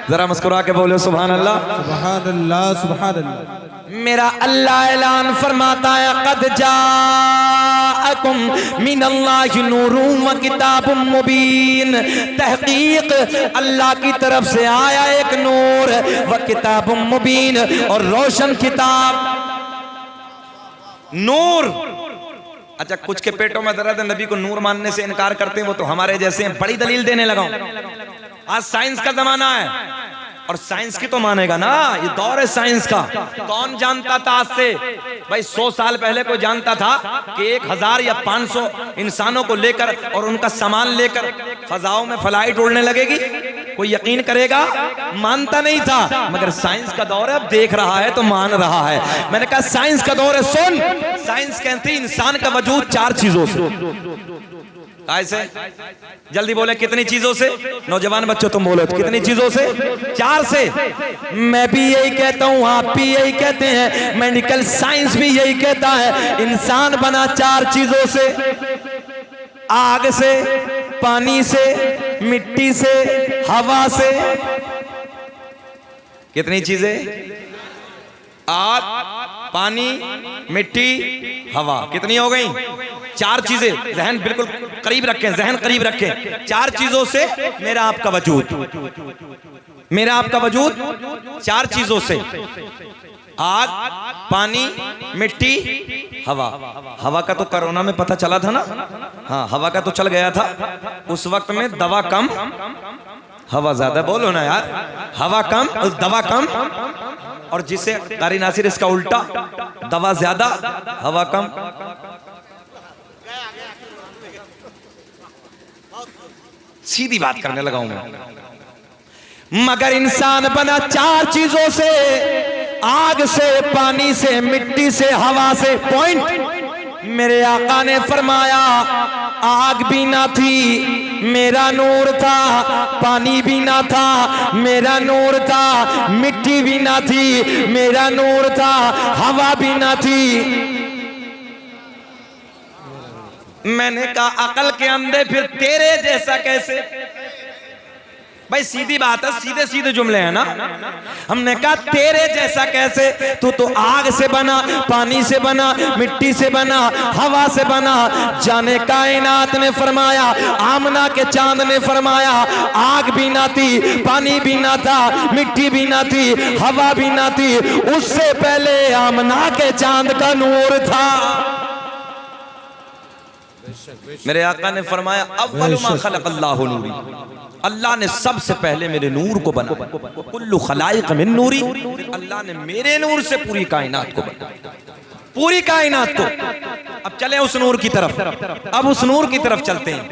जरा मुस्कुरा के बोलो सुभान अल्लाह। सुभान अल्लाह, सुभान अल्लाह। मेरा अल्लाह ऐलान फरमाता है कद जाअकुम मिनल्लाहि नूरुम व किताबुम मुबीन। तहकीक अल्लाह की तरफ से आया एक नूर व किताबुम मुबीन, और रोशन किताब। नूर, अच्छा कुछ के पेटों में दर्द है, नबी को नूर मानने से इनकार करते हैं, वो तो हमारे जैसे हैं। बड़ी दलील देने लगा हूं। आज साइंस का जमाना है और साइंस की तो मानेगा ना, ये दौर है साइंस का। कौन जानता था आज से भाई 100 साल पहले कोई जानता था कि 1000 या 500 इंसानों को लेकर और उनका सामान लेकर फजाओं में फ्लाइट उड़ने लगेगी? कोई यकीन करेगा? मानता नहीं था, मगर साइंस का दौर है, अब देख रहा है तो मान रहा है। मैंने कहा साइंस का दौर है, सुन, साइंस कहती है इंसान का वजूद 4 चीजों से। ऐसे जल्दी बोले, कितनी चीजों से? नौजवान बच्चों तुम बोलो, कितनी चीजों से? 4 से। मैं भी यही कहता हूँ, आप भी यही कहते हैं, मेडिकल साइंस भी यही कहता है, इंसान बना 4 चीजों से, आग से, पानी से, मिट्टी से, हवा से। कितनी चीजें? आग, पानी, मिट्टी, हवा। कितनी हो गई? 4 चीजें। जहन बिल्कुल करीब रखें, जहन करीब रखें। 4 चीजों से मेरा आपका वजूद, मेरा आपका वजूद 4 चीजों से, आग, पानी, मिट्टी, हवा। हवा का तो कोरोना में पता चला था ना? हाँ, हवा का तो चल गया था। उस वक्त में दवा कम, हवा ज्यादा। बोलो ना यार, हवा कम दवा कम। और जिसे कारी नासिर इसका उल्टा, दवा ज्यादा हवा कम। सीधी बात करने लगा हूं मैं। मगर इंसान बना 4 चीजों से, आग से, पानी से, मिट्टी से, हवा से। पॉइंट। मेरे आका ने फरमाया आग भी ना थी, मेरा नूर था, पानी भी ना था, मेरा नूर था, मिट्टी भी ना थी, मेरा नूर था, हवा भी ना थी। मैंने कहा अकल के अंधे फिर तेरे जैसा कैसे? भाई सीधी बात है, सीधे सीधे जुमले हैं ना। हमने कहा तेरे जैसा कैसे? तू तो आग से बना, पानी से बना, मिट्टी से बना, हवा से बना। जाने कायनात ने फरमाया, आमना के चांद ने फरमाया आग भी ना थी, पानी भी ना था, मिट्टी भी ना थी, हवा भी ना थी। उससे पहले आमना के चांद का नूर था। मेरे आका ने फरमाया अव्वल मा खलक़ल्लाहु नूरी, अल्लाह ने सबसे पहले मेरे नूर को बनाया, कुल्लु खलाइक मिन नूरी, अल्लाह ने मेरे नूर से पूरी कायनात को बनाया, पूरी कायनात को। अब चले उस नूर की तरफ, अब उस नूर की तरफ चलते हैं।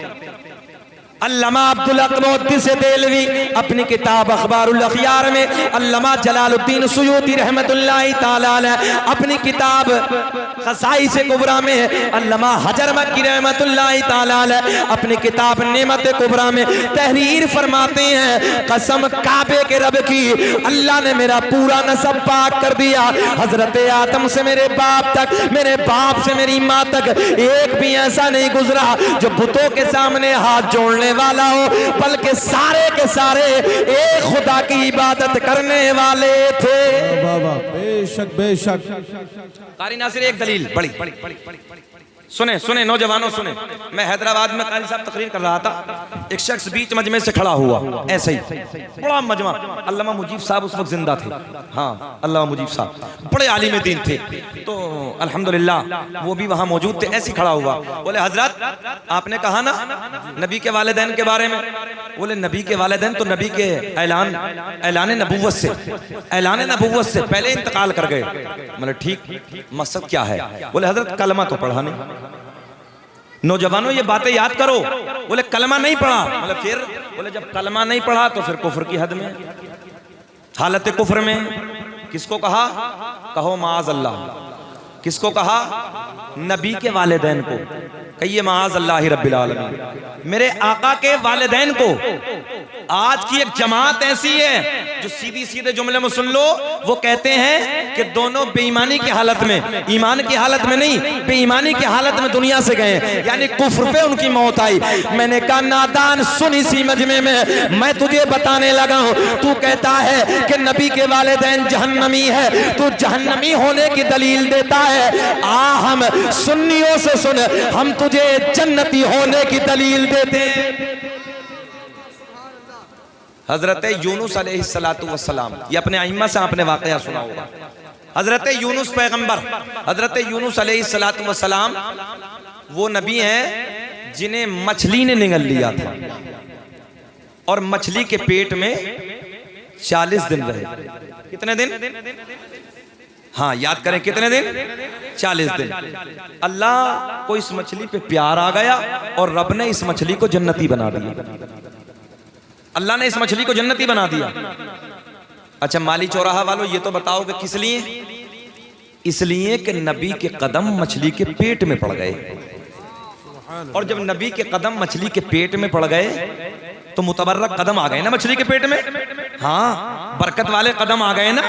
अल्लामा अब्दुल अक़मउद्दीन देलवी अपनी किताब अखबारुल अखयार में, अल्लामा जलालुद्दीन सुयूती रहमतुल्लाहि ताला अलैह अपनी किताब क़साइस कुबरा में, अल्लामा हजर मक्की रहमतुल्लाहि ताला अलैह अपनी किताब नेमत कुबरा में तहरीर फरमाते हैं, कसम काबे के रब की, अल्लाह ने मेरा पूरा नसब पाक कर दिया। हजरत आदम से मेरे बाप तक, मेरे बाप से मेरी माँ तक एक भी ऐसा नहीं गुजरा जो बुतों के सामने हाथ जोड़ने वाला हो, बल्कि सारे के सारे एक खुदा की इबादत करने वाले थे। वाह वाह, बेशक बेशक। कारी नासिर एक दलील बड़ी सुने सुने नौजवानों सुने। मैं हैदराबाद में कारी साहब तकरीर कर रहा था, एक शख्स बीच मजमे से खड़ा हुआ, ऐसे ही बड़ा मजमा, अल्लामा मुजीब साहब उस वक्त जिंदा थे। हाँ, अल्लामा मुजीब साहब बड़े आलिम दीन थे, तो अल्हम्दुलिल्लाह वो भी वहाँ मौजूद थे। ऐसे खड़ा हुआ, बोले हजरत आपने कहा ना नबी के वालिदैन के बारे में, बोले नबी के वालिदैन तो नबी के ऐलान नबुव्वत से, ऐलान नबुव्वत से पहले इंतकाल कर गए। मतलब ठीक, मकसद क्या है? बोले हजरत कलमा तो पढ़ा नहीं। नौजवानों ये बातें याद करो। बोले कलमा नहीं पढ़ा, मतलब फिर? बोले जब कलमा नहीं पढ़ा तो फिर कुफ्र की हद में, हालत कुफ्र में। किसको कहा? कहो माज अल्लाह। किसको कहा? नबी के वालिदैन को कहिए माज अल्लाह रब्बिल आलमीन। मेरे आका के वालिदैन को। आज की एक जमात ऐसी है जो सीधी सीधे जुमले में सुन लो, वो कहते हैं कि दोनों बेईमानी की हालत में, ईमान की हालत में नहीं, बेईमानी की हालत में दुनिया से गए, यानी कुफ्र पे उनकी मौत आई। मैंने कहा नादान, सुन इसी मजमे में मैं तुझे बताने लगा हूं। तू कहता है कि नबी के वालिदैन जहन्नमी है, तू जहन्नमी होने की दलील देता है। आ हम सुन्नियों से सुन, हम तुझे जन्नती होने की दलील देते हैं। हजरत यूनुस अलैहिस्सलातु वस्सलाम, ये अपने अइम्मा से आपने वाकया सुना होगा। हजरत यूनुस पैगंबर, हजरत यूनुस अलैहिस्सलातु वस्सलाम वो नबी हैं जिन्हें मछली ने निगल लिया था और मछली के पेट में 40 दिन रहे। कितने दिन? हाँ याद करें, कितने दिन? 40 दिन। अल्लाह को इस मछली पे प्यार आ गया और रब ने इस मछली को जन्नती बना दिया। अल्लाह ने इस मछली को जन्नती बना दिया। अच्छा माली चौराहा वालों, ये तो बताओ कि किस लिए? इसलिए कि नबी के कदम मछली के पेट में पड़ गए, और जब नबी के कदम मछली के पेट में पड़ गए तो मुतबर्रक कदम आ गए ना मछली के पेट में। हाँ, बरकत वाले कदम आ गए ना,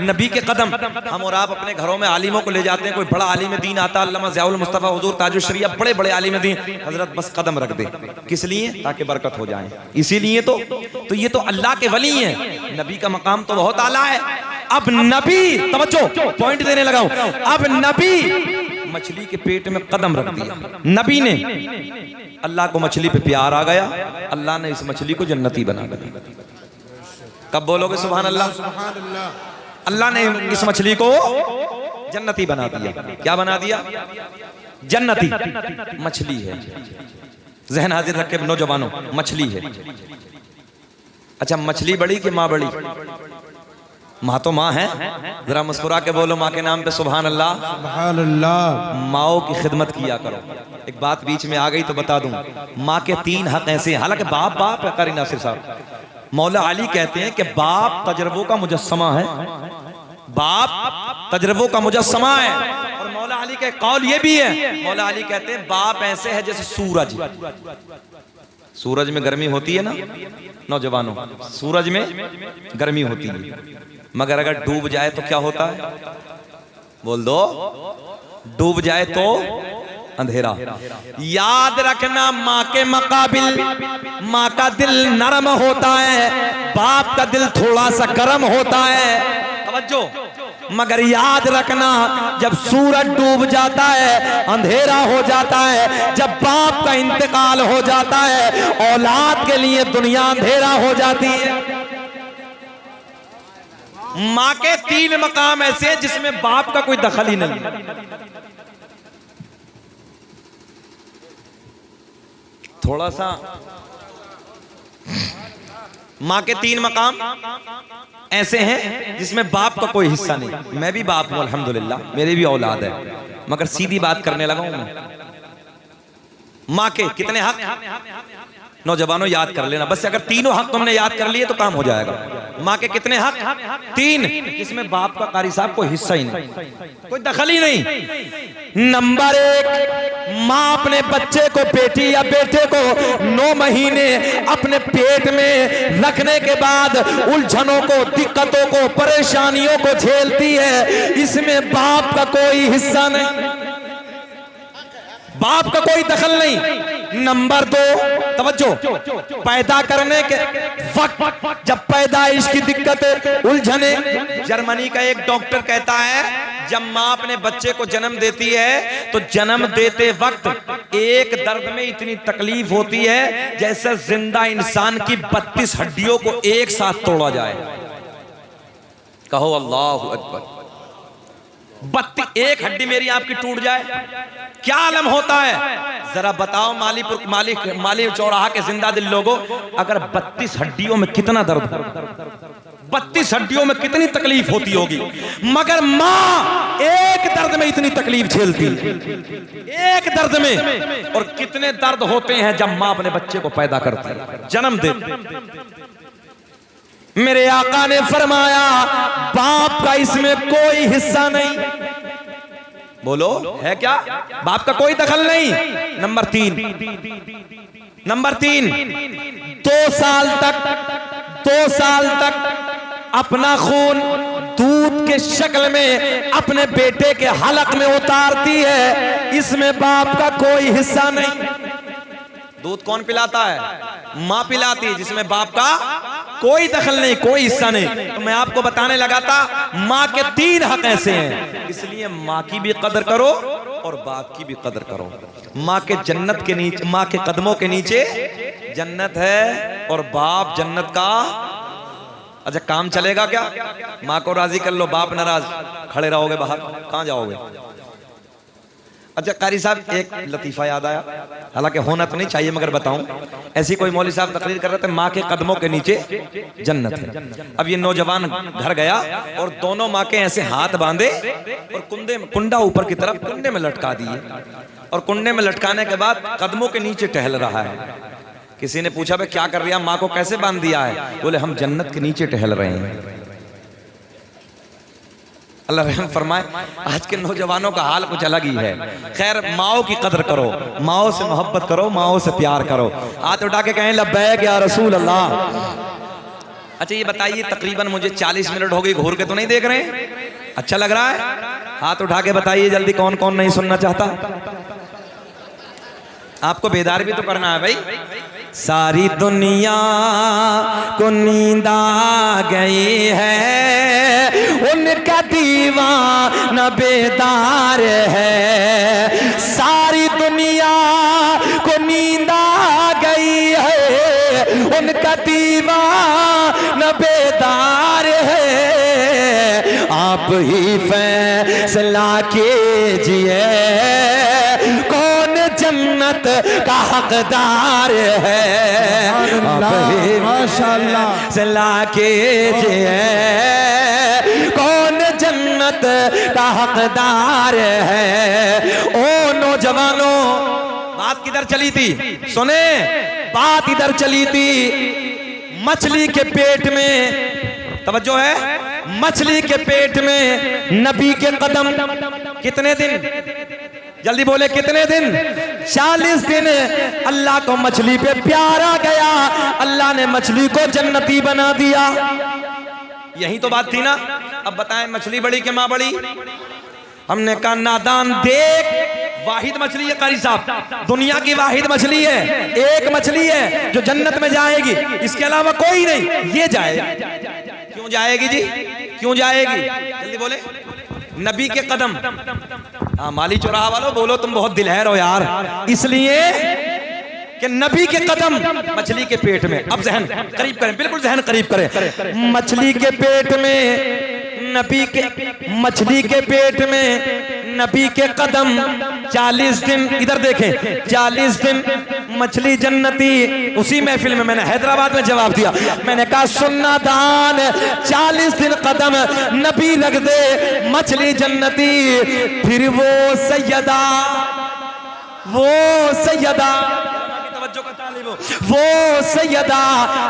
नबी के कदम। हम और आप अपने घरों में आलिमों को ले जाते हैं, कोई बड़ा आलिम दीन आता, अल्लामा ज़ियाउल मुस्तफ़ा हुजूर ताजुश शरिया, बड़े बड़े आलिम दीन, हजरत बस कदम रख दे। किस लिए? ताकि बरकत हो जाए। इसीलिए तो ये तो अल्लाह के वली हैं। नबी का मकाम तो बहुत आला है। अब नबी, तवज्जो, पॉइंट देने लगा हूं, अब नबी मछली के पेट में कदम रख दिया। नबी ने, अल्लाह को मछली पे प्यार आ गया, अल्लाह ने इस मछली को जन्नती बना दिया। कब बोलोगे सुभान अल्लाह? अल्लाह ने इस मछली को जन्नती बना दिया। क्या बना दिया? जन्नती मछली है। जहन हाजिर रखे नौजवानों, मछली है। अच्छा मछली बड़ी कि माँ बड़ी? माँ तो माँ है। जरा मुस्कुरा के बोलो माँ के नाम पे सुभान अल्लाह। सुभान अल्लाह। माओ की खिदमत किया करो। एक बात बीच में आ गई तो बता दूं, माँ के 3 हक ऐसे हैं। हालांकि बाप बाप है। कारी नासिर साहब, मौला अली कहते हैं कि बाप तजर्बों का मुजस्समा है, बाप तजर्बों का मुजस्समा है। और मौला अली का कौल ये भी है, मौला अली कहते हैं बाप ऐसे है जैसे सूरज। सूरज में गर्मी होती है ना नौजवानों, सूरज में गर्मी होती है, मगर अगर डूब जाए तो क्या होता है? बोल दो, डूब जाए तो अंधेरा। याद रखना, माँ के मुकाबिल माँ का दिल नरम होता है, बाप का दिल थोड़ा सा गर्म होता है। तवज्जो, मगर याद रखना जब सूरज डूब जाता है, अंधेरा हो जाता है, जब बाप का इंतकाल हो जाता है, औलाद के लिए दुनिया अंधेरा हो जाती है। माँ के 3 मकाम ऐसे जिसमें बाप का कोई दखल ही नहीं। थोड़ा सा माँ के 3 मकाम ऐसे हैं जिसमें बाप का कोई हिस्सा नहीं। मैं भी बाप हूं अल्हम्दुलिल्लाह, मेरी भी औलाद है, मगर सीधी बात करने लगा हूं मैं। माँ के कितने हक, नौजवानों याद कर लेना, बस अगर तीनों हक तुमने याद कर लिए तो काम हो जाएगा। माँ के कितने हक? 3, इसमें बाप का कारी साहब कोई हिस्सा ही नहीं, कोई दखल ही नहीं। नंबर 1, माँ अपने बच्चे को, बेटी या बेटे को 9 महीने अपने पेट में रखने के बाद उलझनों को, दिक्कतों को, परेशानियों को झेलती है, इसमें बाप का कोई हिस्सा नहीं, बाप का कोई दखल नहीं। नंबर 2, तवज्जो, पैदा करने के वक्त जब पैदाइश की दिक्कतें, उलझने, जर्मनी का एक डॉक्टर कहता है जब माँ अपने बच्चे को जन्म देती है तो जन्म देते वक्त एक दर्द में इतनी तकलीफ होती है जैसे जिंदा इंसान की 32 हड्डियों को एक साथ तोड़ा जाए। कहो अल्लाहु अकबर। 32 हड्डी मेरी आपकी टूट जाए, क्या आलम होता है? जरा बताओ माली चौराहा के जिंदा दिल लोगों, अगर 32 हड्डियों में कितना दर्द, 32 हड्डियों में कितनी तकलीफ होती होगी, मगर माँ एक दर्द में इतनी तकलीफ झेलती, एक दर्द में। और कितने दर्द होते हैं जब माँ अपने बच्चे को पैदा करती है, जन्म देती। मेरे आका ने फरमाया बाप का इसमें कोई हिस्सा नहीं। बोलो है क्या? बाप का कोई दखल नहीं। नंबर 3, 2 साल तक अपना खून दूध के शक्ल में अपने बेटे के हलक में उतारती है, इसमें बाप का कोई हिस्सा नहीं। दूध कौन पिलाता है? माँ पिलाती है, जिसमें बाप का कोई दखल नहीं, कोई हिस्सा नहीं। तो मैं आपको बताने लगा था माँ के 3 हक ऐसे हैं, इसलिए माँ की भी कदर करो और बाप की भी कदर करो। माँ के जन्नत के नीचे, माँ के कदमों के नीचे जन्नत है और बाप जन्नत का। अच्छा काम चलेगा क्या? माँ को राजी कर लो, बाप नाराज, खड़े रहोगे बाहर, कहाँ जाओगे? अच्छा कारी साहब एक लतीफा याद आया, हालांकि होना तो नहीं चाहिए मगर बताऊं। ऐसी कोई मौलवी साहब तकरीर कर रहे थे माँ के कदमों के नीचे जन्नत है। अब ये नौजवान घर गया और दोनों माँ के ऐसे हाथ बांधे और कुंडा ऊपर की तरफ कुंडे में लटका दिए, और कुंडे में लटकाने के बाद कदमों के नीचे टहल रहा है। किसी ने पूछा भाई क्या कर रही है, माँ को कैसे बांध दिया है? बोले हम जन्नत के नीचे टहल रहे हैं। अल्लाह रहम फरमाए, आज के नौजवानों का हाल कुछ अलग ही है। खैर माओ की कदर करो, माओ से मोहब्बत करो, माओ से प्यार करो। हाथ उठा के कहें लब्बैक या रसूल अल्लाह। अच्छा ये बताइए तकरीबन मुझे 40 मिनट हो गई, घूर के तो नहीं देख रहे? अच्छा लग रहा है? हाथ उठा के बताइए जल्दी, कौन कौन नहीं सुनना चाहता? आपको बेदार भी तो करना है भाई। सारी दुनिया को नींद आ गई है, उनका दीवाना बेदार है। सारी दुनिया को नींद आ गई है, उनका दीवाना बेदार है। आप ही फैसला कीजिए कौन जन्नत का हकदार है। माशाअल्लाह फैसला कीजिए कौन जन्नत का हकदार है। ओ नौजवानों, बात किधर चली थी? सुने, बात इधर चली थी मछली के पेट में। तवज्जो है, मछली के पेट में नबी के कदम कितने दिन? जल्दी बोले कितने दिन? 40 दिन। अल्लाह को मछली पे प्यार आ गया, अल्लाह ने मछली को जन्नती बना दिया। यही तो बात थी ना। अब बताएं मछली बड़ी कि माँ बड़ी? हमने कहा नादान देख, वाहिद मछली है कारी साहब, दुनिया की वाहिद मछली है, एक मछली है जो जन्नत में जाएगी, इसके अलावा कोई नहीं। ये जाएगी। क्यों जाएगी जी? क्यों जाएगी? जल्दी बोले। नबी के कदम। हाँ माली चौराहा वालों बोलो, तुम बहुत दिलहर हो यार। इसलिए कि नबी के कदम मछली के पेट में। अब जहन करीब करें, बिल्कुल जहन करीब करें। मछली के पेट में नबी के, मछली के पेट में नबी के कदम, 40 दिन, इधर देखें, 40 दिन मछली जन्नती। उसी महफिल में मैंने हैदराबाद में जवाब दिया, मैंने कहा सुन्ना दान 40 दिन कदम नबी रख दे मछली जन्नती। फिर वो सैयदा वो सैयदा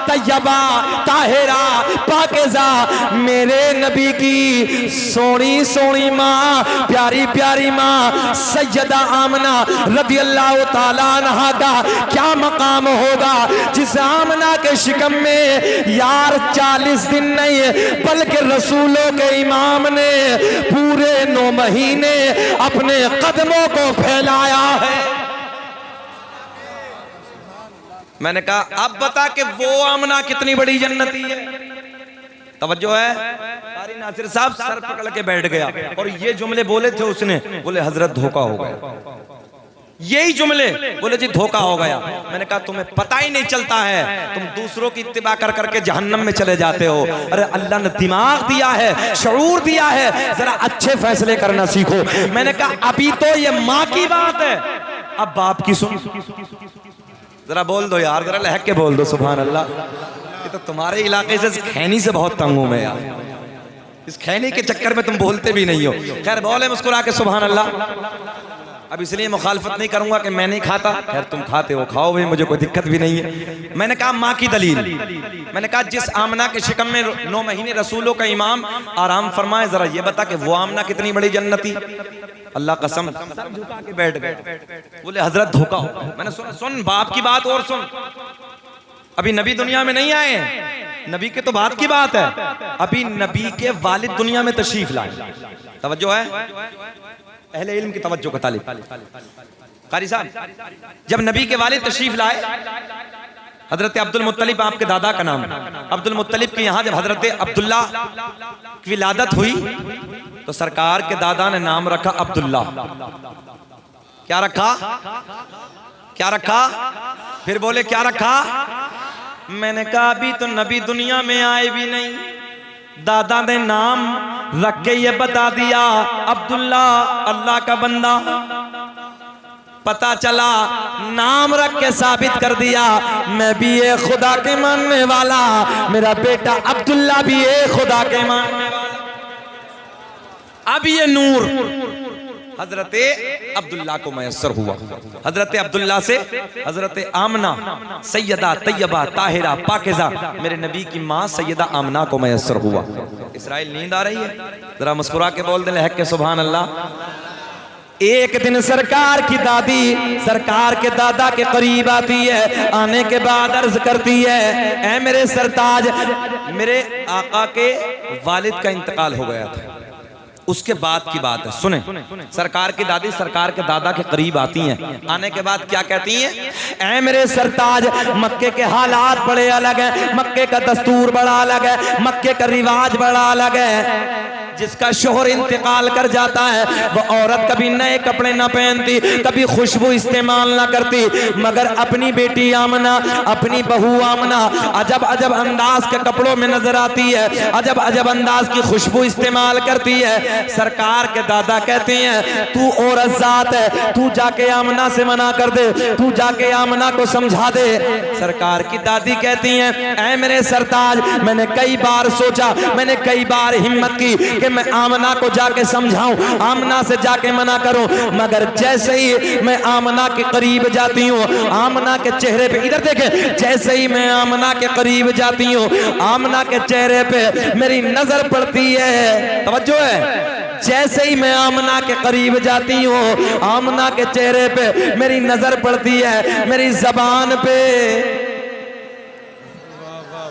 तैयबा ताहिरा पाकिज़ा मेरे नबी की सोनी सोनी माँ, प्यारी प्यारी माँ सैयदा आमना रज़ी अल्लाह ताला अन्हा का क्या मकाम होगा, जिस आमना के शिकम में यार 40 दिन नहीं बल्कि रसूलों के इमाम ने पूरे 9 महीने अपने कदमों को फैलाया है। मैंने कहा अब बता कि वो आमना कितनी बड़ी जन्नती है। तवज्जो है, कारी नासिर साहब सर पकड़ के बैठ गया और ये जुमले बोले थे उसने, बोले हजरत धोखा हो गया, यही जुमले बोले जी धोखा हो गया। मैंने कहा तुम्हें पता ही नहीं चलता है, तुम दूसरों की इत्तिबा कर करके जहन्नम में चले जाते हो। अरे अल्लाह ने दिमाग दिया है, शऊर दिया है, जरा अच्छे फैसले करना सीखो। मैंने कहा अभी तो ये माँ की बात है, अब बाप की सुन। जरा बोल दो यार, जरा लहक के बोल दो सुभान अल्लाह। ये तो तुम्हारे इलाके से खैनी से बहुत तंग हूं मैं यार, इस खैनी के चक्कर में तुम बोलते भी नहीं हो। खैर बोले मुस्कुरा के सुभान अल्लाह। अब इसलिए मुखालफत नहीं करूंगा कि मैं नहीं खाता, खैर तुम खाते हो खाओ भाई, मुझे कोई दिक्कत भी नहीं है। मैंने कहा माँ की दलील, मैंने कहा जिस आमना के शिकम में 9 महीने रसूलों का इमाम आराम फरमाए, जरा ये बता कि वो आमना कितनी बड़ी जन्नती। अल्लाह कसम सर झुका के बैठ गए, बोले हजरत धोखा हो। मैंने सुन बाप की बात और सुन, अभी नबी दुनिया में नहीं आए, नबी के तो बात की बात है, अभी नबी के वालिद दुनिया में तशरीफ लाए। तवज्जो है, अहले इल्म की तवज्जो का तालिब। कारी साहब जब नबी के वालिद तशरीफ लाए, हजरत अब्दुल मुत्तलिब आपके दादा का नाम, अब्दुल मुत्तलिब के यहाँ जब हजरत अब्दुल्ला की विलादत हुई तो सरकार के दादा ने नाम रखा अब्दुल्ला। क्या रखा? क्या रखा? फिर बोले क्या रखा? मैंने कहा अभी तो नबी दुनिया में आए भी नहीं, दादा ने नाम रख के ये बता दिया अब्दुल्ला अल्लाह का बंदा। पता चला नाम रख के साबित कर दिया मैं भी ये खुदा के मानने वाला, मेरा बेटा अब्दुल्ला भी ये खुदा के मानने वाला। अब ये नूर हजरत अब्दुल्ला को मयस्सर हुआ। हजरत अब्दुल्ला से हजरत आमना सैयदा तैयबा ताहिरा पाकिज़ा मेरे नबी की माँ सैयदा आमना को मयस्सर हुआ। इसराइल नींद आ रही है? जरा मुस्कुरा के बोल दे लहक के सुभान अल्लाह। एक दिन सरकार की दादी सरकार के दादा के करीब आती है, आने के बाद अर्ज करती है ऐ मेरे सरताज, मेरे आका के वालिद का इंतकाल हो गया था, उसके बाद की बात है। सुने, सरकार की दादी सरकार के दादा के करीब आती हैं, आने के बाद क्या कहती हैं? ऐ मेरे सरताज, मक्के के हालात बड़े अलग हैं, मक्के का दस्तूर बड़ा अलग है, मक्के का रिवाज बड़ा अलग है। जिसका शोहर इंतकाल कर जाता है वो औरत कभी नए कपड़े ना पहनती, कभी खुशबू इस्तेमाल ना करती, मगर अपनी बेटी आमना, अपनी बहू आमना अजब अजब अंदाज के कपड़ों में नजर आती है, अजब अजब अंदाज की खुशबू इस्तेमाल करती है। सरकार के दादा कहते हैं तू औरत जात है, तू जाके आमना से मना कर दे, तू जाके आमना को समझा दे। सरकार की दादी कहती हैं ऐ मेरे सरताज, मैंने कई बार सोचा, मैंने कई बार हिम्मत की कि मैं आमना को जाके समझाऊं, आमना से जाके मना करूं, मगर जैसे ही मैं आमना के करीब जाती हूँ, आमना के चेहरे पे, इधर देखें, जैसे ही मैं आमना के करीब जाती हूँ, आमना के चेहरे पे मेरी नजर पड़ती है। तवज्जो है, जैसे ही मैं आमना के करीब जाती हूँ, आमना के चेहरे पे मेरी नजर पड़ती है, मेरी जबान पे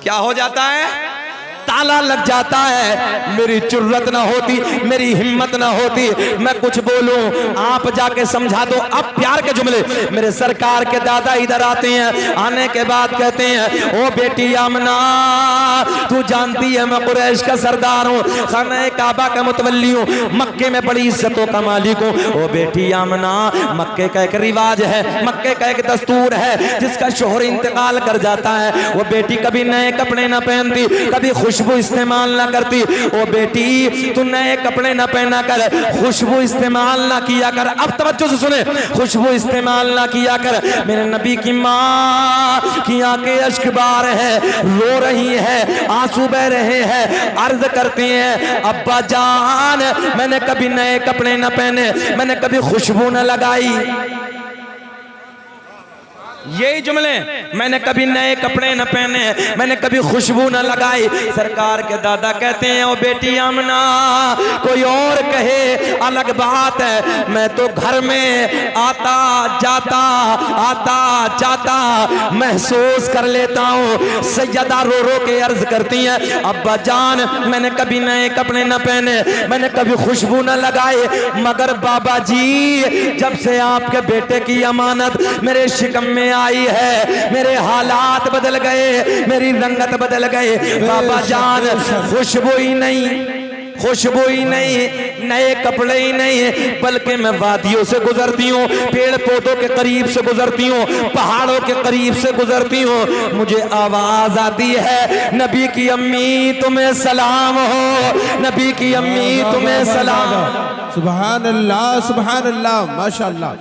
क्या हो जाता है? ताला लग जाता है। मेरी जुर्रत ना होती, मेरी हिम्मत ना होती मैं कुछ बोलूं, आप जाके समझा दो। अब प्यार के जुमले, मेरे सरकार के दादा इधर आते हैं, आने के बाद कहते हैं ओ बेटी आमना, तू जानती है मैं कुरैश का सरदार हूँ, खाना काबा का मुतवल्ली हूँ, मक्के में बड़ी इज्जतों का मालिक हूँ। ओ बेटी आमना, मक्के का एक रिवाज है, मक्के का एक दस्तूर है, जिसका शोहर इंतकाल कर जाता है वो बेटी कभी नए कपड़े ना पहनती, कभी खुशबू इस्तेमाल ना करती। ओ बेटी तू नए कपड़े ना पहना कर, खुशबू इस्तेमाल ना किया कर। अब तवज्जो से सुने, खुशबू इस्तेमाल ना किया कर। मेरे नबी की माँ की आंखें अश्क बार है, रो रही है, आंसू बह रहे हैं, अर्ज करती हैं अब्बा जान मैंने कभी नए कपड़े ना पहने, मैंने कभी खुशबू ना लगाई। यही जुमले, मैंने कभी नए कपड़े न पहने, मैंने कभी खुशबू न लगाई। सरकार के दादा कहते हैं ओ बेटी आमना, कोई और कहे अलग बात है, मैं तो घर में आता जाता महसूस कर लेता हूँ। सैयदा रो रो के अर्ज करती हैं अब्बा जान मैंने कभी नए कपड़े न पहने, मैंने कभी खुशबू न लगाई, मगर बाबा जी जब से आपके बेटे की अमानत मेरे शिकम में आई है, मेरे हालात बदल गए, मेरी रंगत बदल गए। बाबा जान खुशबू ही नहीं, खुशबू ही नहीं, नए कपड़े ही नहीं, बल्कि मैं वादियों से गुजरती हूँ, पेड़ पौधों के करीब से गुजरती हूँ, पहाड़ों के करीब से गुजरती हूँ, मुझे आवाज आती है नबी की अम्मी तुम्हें सलाम हो, नबी की अम्मी तुम्हें सलाम। सुभान अल्लाह माशाअल्लाह,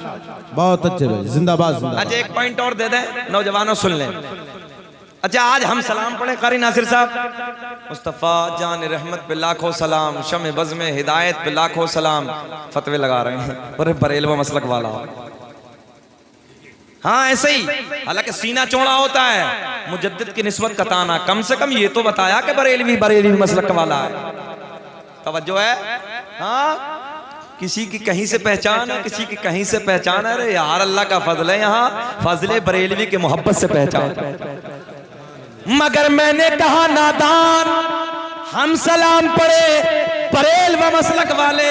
बहुत अच्छे भाई, जिंदाबाद जिंदाबाद। अच्छा एक पॉइंट और दे दें, नौजवानों सुन लें। अच्छा आज हम सलाम पढ़े कारी नासिर साहब, मुस्तफ़ा जान रहमत पे लाखों सलाम, शम बज़्म हिदायत पे लाखों सलाम, फतवे लगा रहे हैं, अरे बरेलवा मसलक वाला। हाँ ऐसे ही, हालांकि सीना चौड़ा होता है, मुजद्दिद की निस्बत का ताना, कम से कम ये तो बताया कि बरेलवी मसलक वाला है। तवज्जो है? हाँ किसी की कहीं से पहचान है, किसी की कहीं से पहचान है। अरे यार अल्लाह का फजल है, यहाँ फजले बरेलवी के मोहब्बत से पहचान। मगर मैंने कहा नादान, हम सलाम पढ़े बरेल व मसलक वाले,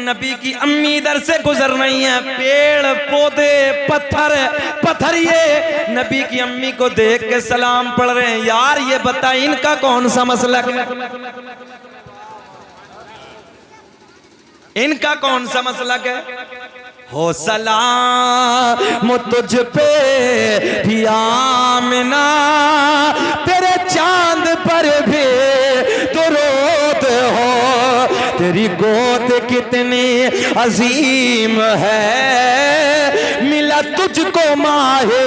नबी की अम्मी इधर से गुजर रही हैं, पेड़ पौधे पत्थर ये नबी की अम्मी को देख के सलाम पढ़ रहे हैं। यार ये बता इनका कौन सा मसलक है, इनका कौन सा मसलक है? हो सलाम तुझ पे भी आमना, तेरे चांद पर भी दुरूद हो, तेरी गोद कितनी अजीम है, मिला तुझको माहे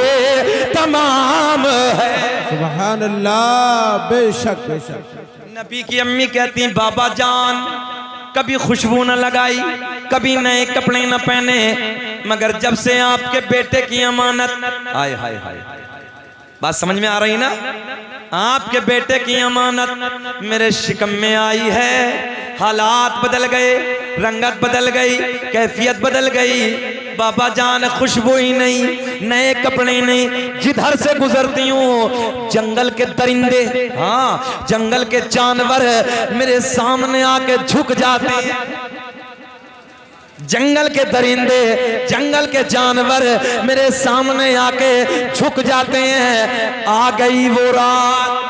तमाम है। सुभान अल्लाह, बेशक बेशक। नबी की अम्मी कहती हैं बाबा जान कभी खुशबू न लगाई, कभी नए कपड़े न पहने, मगर जब से आपके बेटे की अमानत, हाय हाय हाय, बात समझ में आ रही ना? आपके बेटे की अमानत मेरे शिकम में आई है, हालात बदल गए, रंगत बदल गई, कैफियत बदल गई। बाबा जान खुशबू ही नहीं, नए कपड़े नहीं, जिधर से गुजरती हूँ जंगल के दरिंदे, हाँ जंगल के जानवर मेरे सामने आके झुक जाते हैं। जंगल के दरिंदे, जंगल के जानवर मेरे सामने आके झुक जाते हैं। आ गई वो रात,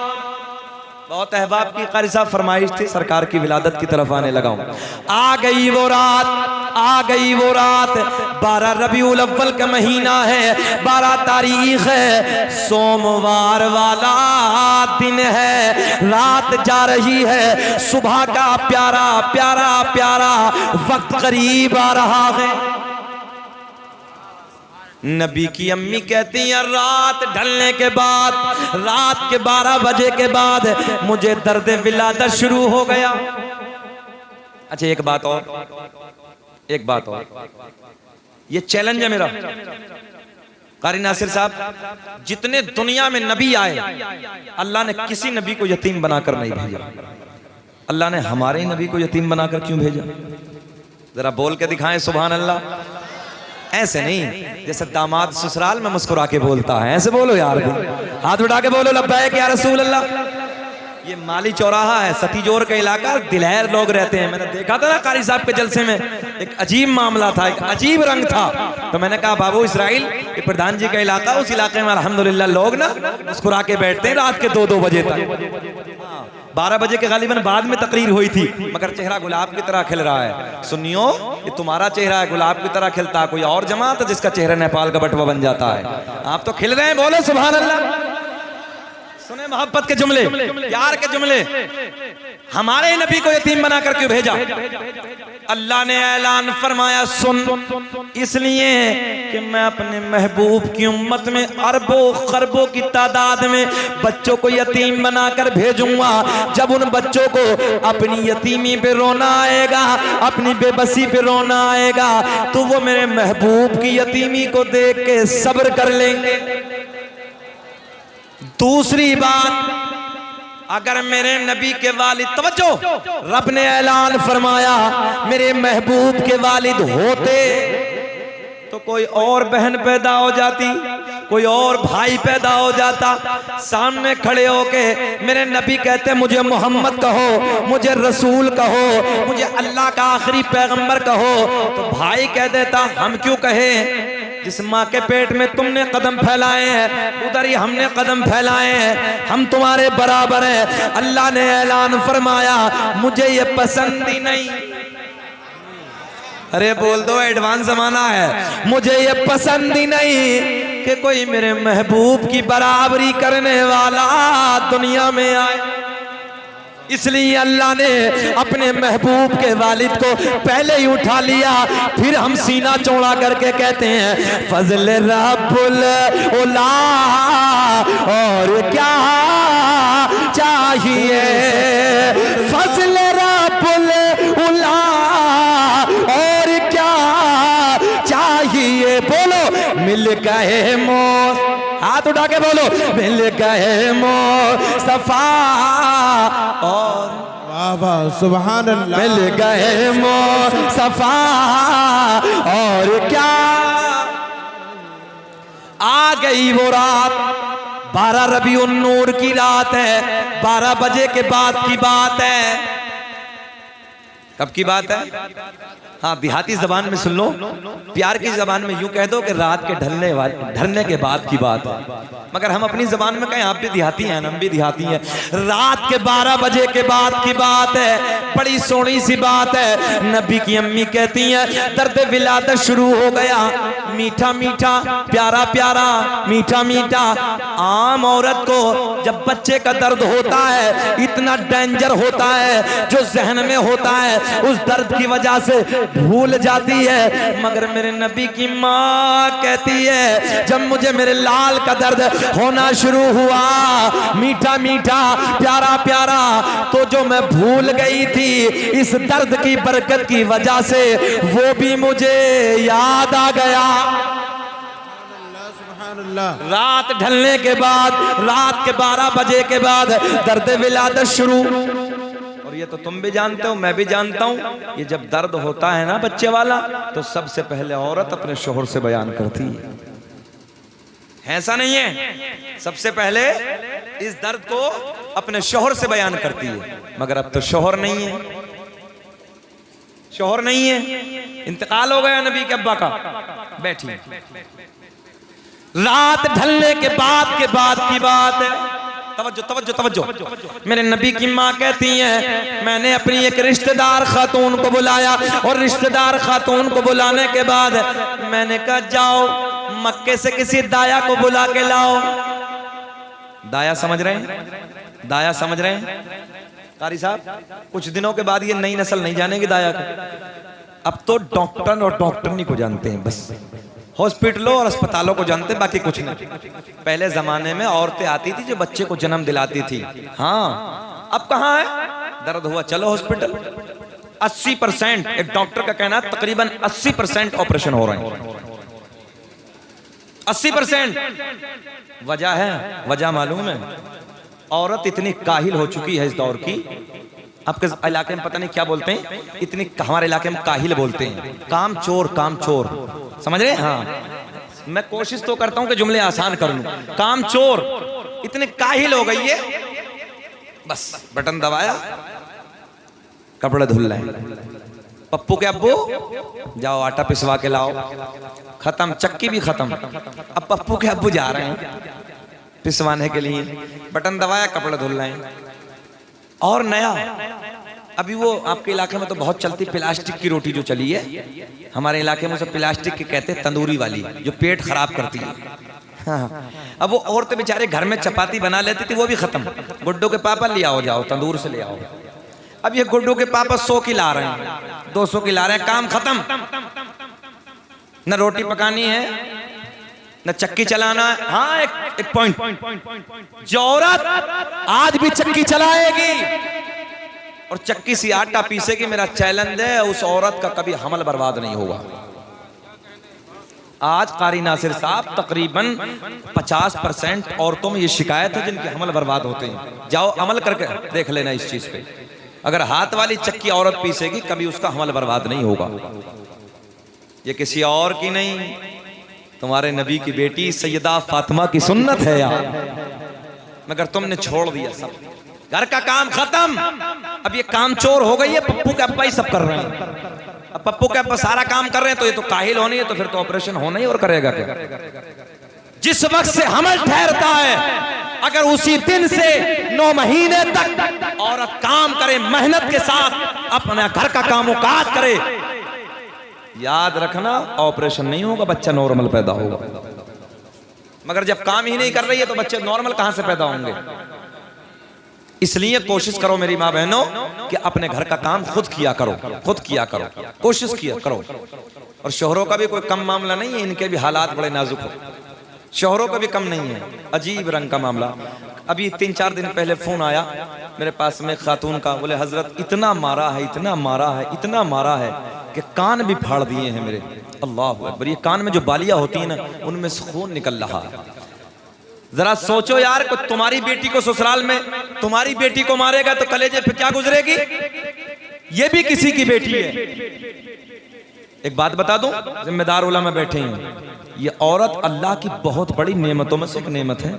बहुत अहबाब की कारी साहब फरमाइश थी, सरकार की विलादत की तरफ आने लगा हूं। आ गई वो रात, आ गई वो रात, 12 रबीउल अव्वल का महीना है, 12 तारीख है, सोमवार वाला दिन है, रात जा रही है, सुबह का प्यारा प्यारा प्यारा वक्त करीब आ रहा है। नबी की अम्मी कहती हैं रात ढलने के बाद, रात के 12 बजे के बाद मुझे दर्द विलादत शुरू हो गया। अच्छा एक बात और, ये चैलेंज है मेरा कारी नासिर साहब, जितने दुनिया में नबी आए अल्लाह ने किसी नबी को यतीम बनाकर नहीं भेजा। अल्लाह ने हमारे नबी को यतीम बनाकर क्यों भेजा? जरा बोल के दिखाएं सुभान अल्लाह। ऐसे नहीं जैसे दामाद ससुराल में मुस्कुरा के बोलता है, ऐसे बोलो यार, हाथ उठा के बोलो लब्बैक या रसूल अल्लाह। ये माली चौराहा है, सतीजोर का इलाका, दिलहर लोग रहते हैं। मैंने देखा था ना कारी साहब के जलसे में, एक अजीब मामला था, एक अजीब रंग था। तो मैंने कहा बाबू इसराइल, ये प्रधान जी का इलाका, उस इलाके में अल्हम्दुलिल्लाह लोग ना मुस्कुरा के बैठते हैं रात के 2-2 बजे तक। 12 बजे के गालिबन बाद में तकरीर हुई थी, मगर चेहरा गुलाब की तरह खिल रहा है। सुनियो, ये तुम्हारा चेहरा है गुलाब की तरह खिलता है, कोई और जमात है जिसका चेहरा नेपाल का बटवा बन जाता है। आप तो खिल रहे हैं, बोलो सुभान अल्लाह। सुने मोहब्बत के जुमले, प्यार के जुमले। हमारे नबी को यतीम बनाकर क्यों भेजा? अल्लाह ने ऐलान फरमाया, सुन, इसलिए कि मैं अपने महबूब की उम्मत में अरबों खरबों की तादाद में बच्चों को यतीम बनाकर भेजूंगा। जब उन बच्चों को अपनी यतीमी पे रोना आएगा, अपनी बेबसी पे रोना आएगा, तो वो मेरे महबूब की यतीमी को देख के सब्र कर लेंगे। दूसरी बात, अगर मेरे नबी के वालिद, तवज्जो, रब ने ऐलान फरमाया मेरे महबूब के वालिद होते तो कोई और बहन पैदा हो जाती, कोई और भाई पैदा हो जाता। सामने खड़े होके मेरे नबी कहते मुझे मोहम्मद कहो, मुझे रसूल कहो, मुझे अल्लाह का आखिरी पैगंबर कहो, तो भाई कह देता हम क्यों कहे, जिस माँ के पेट में तुमने कदम फैलाए हैं उधर ही हमने कदम फैलाए हैं, हम तुम्हारे बराबर हैं। अल्लाह ने ऐलान फरमाया मुझे ये पसंद ही नहीं, अरे बोल दो एडवांस जमाना है, मुझे ये पसंद ही नहीं कि कोई मेरे महबूब की बराबरी करने वाला दुनिया में आए। इसलिए अल्लाह ने अपने महबूब के वालिद को पहले ही उठा लिया। फिर हम सीना चौड़ा करके कहते हैं फजल रब्बुल उला, और क्या चाहिए, फजल रब्बुल उला, और क्या चाहिए, बोलो मिल गए मोर, हाथ उठा के बोलो मिल गए मुस्तफा, और वाह वाह सुभान अल्लाह, मिल गए मुस्तफा, और क्या। आ गई वो रात, 12 रबीउन नूर की रात है, 12 बजे के बाद की बात है। कब की बात है? हाँ, देहाती जबान में सुन लो, प्यार की जबान में यूं कह दो कि रात के ढलने के बाद की बात है। मगर हम अपनी जबान में कहें आप भी देहाती हैं, हम भी देहाती हैं। रात के 12 बजे के बाद की बात है, बड़ी सोहनी सी बात है। नबी की अम्मी कहती हैं दर्द विलादत शुरू हो गया, मीठा मीठा प्यारा प्यारा मीठा मीठा। आम औरत को जब बच्चे का दर्द होता है इतना डेंजर होता है, जो जहन में होता है उस दर्द की वजह से भूल जाती है। मगर मेरे नबी की माँ कहती है जब मुझे मेरे लाल का दर्द होना शुरू हुआ, मीठा मीठा प्यारा प्यारा, तो जो मैं भूल गई थी इस दर्द की बरकत की वजह से वो भी मुझे याद आ गया। रात ढलने के बाद, रात के 12 बजे के बाद दर्द विलादत शुरू। और ये तो तुम भी जानते हो, मैं भी जानता हूं, ये जब दर्द होता है ना बच्चे वाला, तो सबसे पहले औरत अपने शोहर से बयान करती है। ऐसा नहीं है, सबसे पहले इस दर्द को अपने शोहर से बयान करती है। मगर अब तो शोहर नहीं है, शोहर नहीं है, इंतकाल हो गया नबी के अब्बा का। बैठी, रात ढलने के बाद की बात है। तवज्जो तवज्जो तवज्जो। मेरे नबी की माँ कहती हैं मैंने अपनी एक रिश्तेदार खातून को बुलाया, और रिश्तेदार खातून को बुलाने के बाद मैंने कहा जाओ मक्के से किसी दाया को बुला के लाओ। दाया समझ रहे हैं? दाया समझ रहे हैं कारी साहब? कुछ दिनों के बाद ये नई नस्ल नहीं जानेगी दाया को। अब तो डॉक्टर और डॉक्टरनी को जानते हैं, बस हॉस्पिटलों और अस्पतालों को जानते हैं, बाकी कुछ नहीं। पहले जमाने में औरतें आती थी जो बच्चे को जन्म दिलाती थी। हाँ, अब कहाँ है? दर्द हुआ चलो हॉस्पिटल। 80%, एक डॉक्टर का कहना है तकरीबन 80% ऑपरेशन हो रहे हैं। 80%। वजह है, वजह मालूम है? औरत इतनी काहिल हो चुकी है इस दौर की। आपके इलाके में पता नहीं क्या बोलते हैं, इतनी, हमारे इलाके में काहिल बोलते हैं, काम चोर, काम चोर, समझ रहे हैं? हाँ, मैं कोशिश तो करता हूं कि जुमले आसान कर लूं। काम चोर इतने काहिल हो गई है, बस बटन दबाया कपड़े धुल रहे। पप्पू के अब्बू जाओ आटा पिसवा के लाओ, खत्म, चक्की भी खत्म। अब पप्पू के अब्बू जा रहे हैं पिसवाने के लिए, बटन दबाया कपड़े धुल रहे हैं। और नया अभी वो आपके इलाके में तो बहुत चलती प्लास्टिक की रोटी जो चली है, हमारे इलाके में उसे प्लास्टिक की कहते हैं, तंदूरी वाली, जो पेट खराब करती है। हाँ। अब वो औरतें बेचारे घर में चपाती बना लेती थी, वो भी खत्म। गुड्डू के पापा ले आओ, जाओ तंदूर से ले आओ। अब ये गुड्डू के पापा 100 की ला रहे हैं, 200 की ला रहे हैं, काम खत्म। न रोटी पकानी है, न चक्की चलाना है। हाँ, एक पॉइंट, जो औरत आज भी चक्की चलाएगी और चक्की से आटा पीसेगी, मेरा चैलेंज है, उस औरत का कभी हमल बर्बाद नहीं होगा। आज कारी नासिर साहब तकरीबन 50% औरतों में ये शिकायत है जिनके हमल बर्बाद होते हैं। जाओ अमल करके देख लेना इस चीज पे। अगर हाथ वाली चक्की औरत पीसेगी, कभी उसका हमल बर्बाद नहीं होगा। ये किसी और की नहीं, तुम्हारे नबी की बेटी सैयदा फातिमा की सुन्नत है यार। मगर तुमने छोड़ दिया सब, घर का काम खत्म। अब ये काम चोर हो गई है, पप्पू के अब्बा ही सब कर रहे हैं। अब पप्पू के अब्बा सारा काम कर रहे हैं तो ये तो काहिल होनी है, तो फिर तो ऑपरेशन होना ही, और करेगा क्या? जिस वक्त से हमल ठहरता है, अगर उसी दिन से 9 महीने तक औरत काम करे, मेहनत के साथ अपना घर का कामकाज करे, याद रखना ऑपरेशन नहीं होगा, बच्चा नॉर्मल पैदा होगा। मगर जब काम ही नहीं कर रही है तो बच्चे नॉर्मल कहां से पैदा होंगे? इसलिए कोशिश करो मेरी माँ बहनों कि अपने घर का काम खुद किया करो, खुद किया करो, कोशिश किया करो। और शोहरों का भी कोई कम मामला नहीं है, इनके भी हालात बड़े नाजुक हो, शोहरों का भी कम नहीं है, अजीब रंग का मामला। अभी 3-4 दिन पहले फोन आया मेरे पास में खातून का, बोले हजरत इतना मारा है, इतना मारा है, इतना मारा है कि कान भी फाड़ दिए हैं मेरे। अल्लाह अकबर। ये कान में जो बालियां होती है ना, उनमें से खून निकल रहा है। जरा सोचो यार, को तुम्हारी बेटी को ससुराल में तुम्हारी बेटी को मारेगा तो कलेजे पे क्या गुजरेगी? ये भी किसी की बेटी है। एक बात बता दूं, जिम्मेदार उलमा बैठे हैं, ये औरत अल्लाह की बहुत बड़ी नेमतों में से एक नेमत है।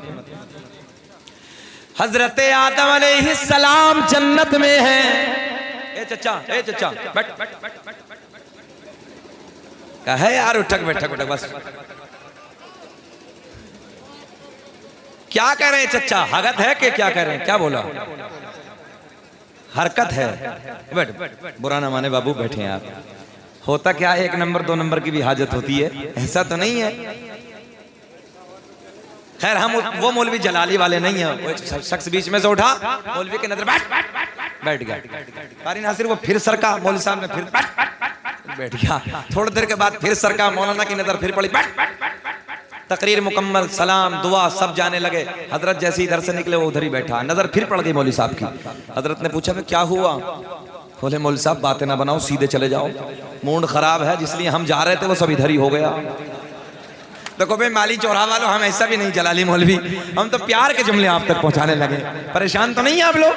हजरत आदम अलैहिस्सलाम जन्नत में है। ए चचा बैठ। कहे यार उठक बैठक बस। क्या कह रहे हैं चचा? हरकत है कि क्या कह रहे हैं? क्या बोला? हरकत है। बैठ, बुरा ना माने बाबू, बैठे हैं आप। होता क्या, 1 नंबर 2 नंबर की भी हाजत होती है, ऐसा तो नहीं है। खैर, हम वो मौलवी जलाली वाले नहीं है। वो एक शख्स बीच में से उठा, मौलवी के नजर बैठ गया। कारी नासिर वो फिर सरका, मौलवी साहब ने फिर बैठ गया। थोड़ी देर के बाद फिर सरका, मौलाना की नजर फिर पड़ी, तकरीर मुकम्मल, सलाम दुआ सब जाने लगे। हजरत जैसे इधर से निकले वो उधर ही बैठा, नजर फिर पड़ गई मौलवी साहब की। हजरत ने पूछा क्या हुआ? बोले मौलवी साहब बातें ना बनाओ, सीधे चले जाओ, मूड खराब है, जिसलिए हम जा रहे थे वो सब इधर ही हो गया। देखो भाई माली चौराहा वालों, हम ऐसा भी नहीं जलाली मौलवी, हम तो प्यार के जुमले आप तक पहुंचाने लगे। परेशान तो नहीं है आप लोग?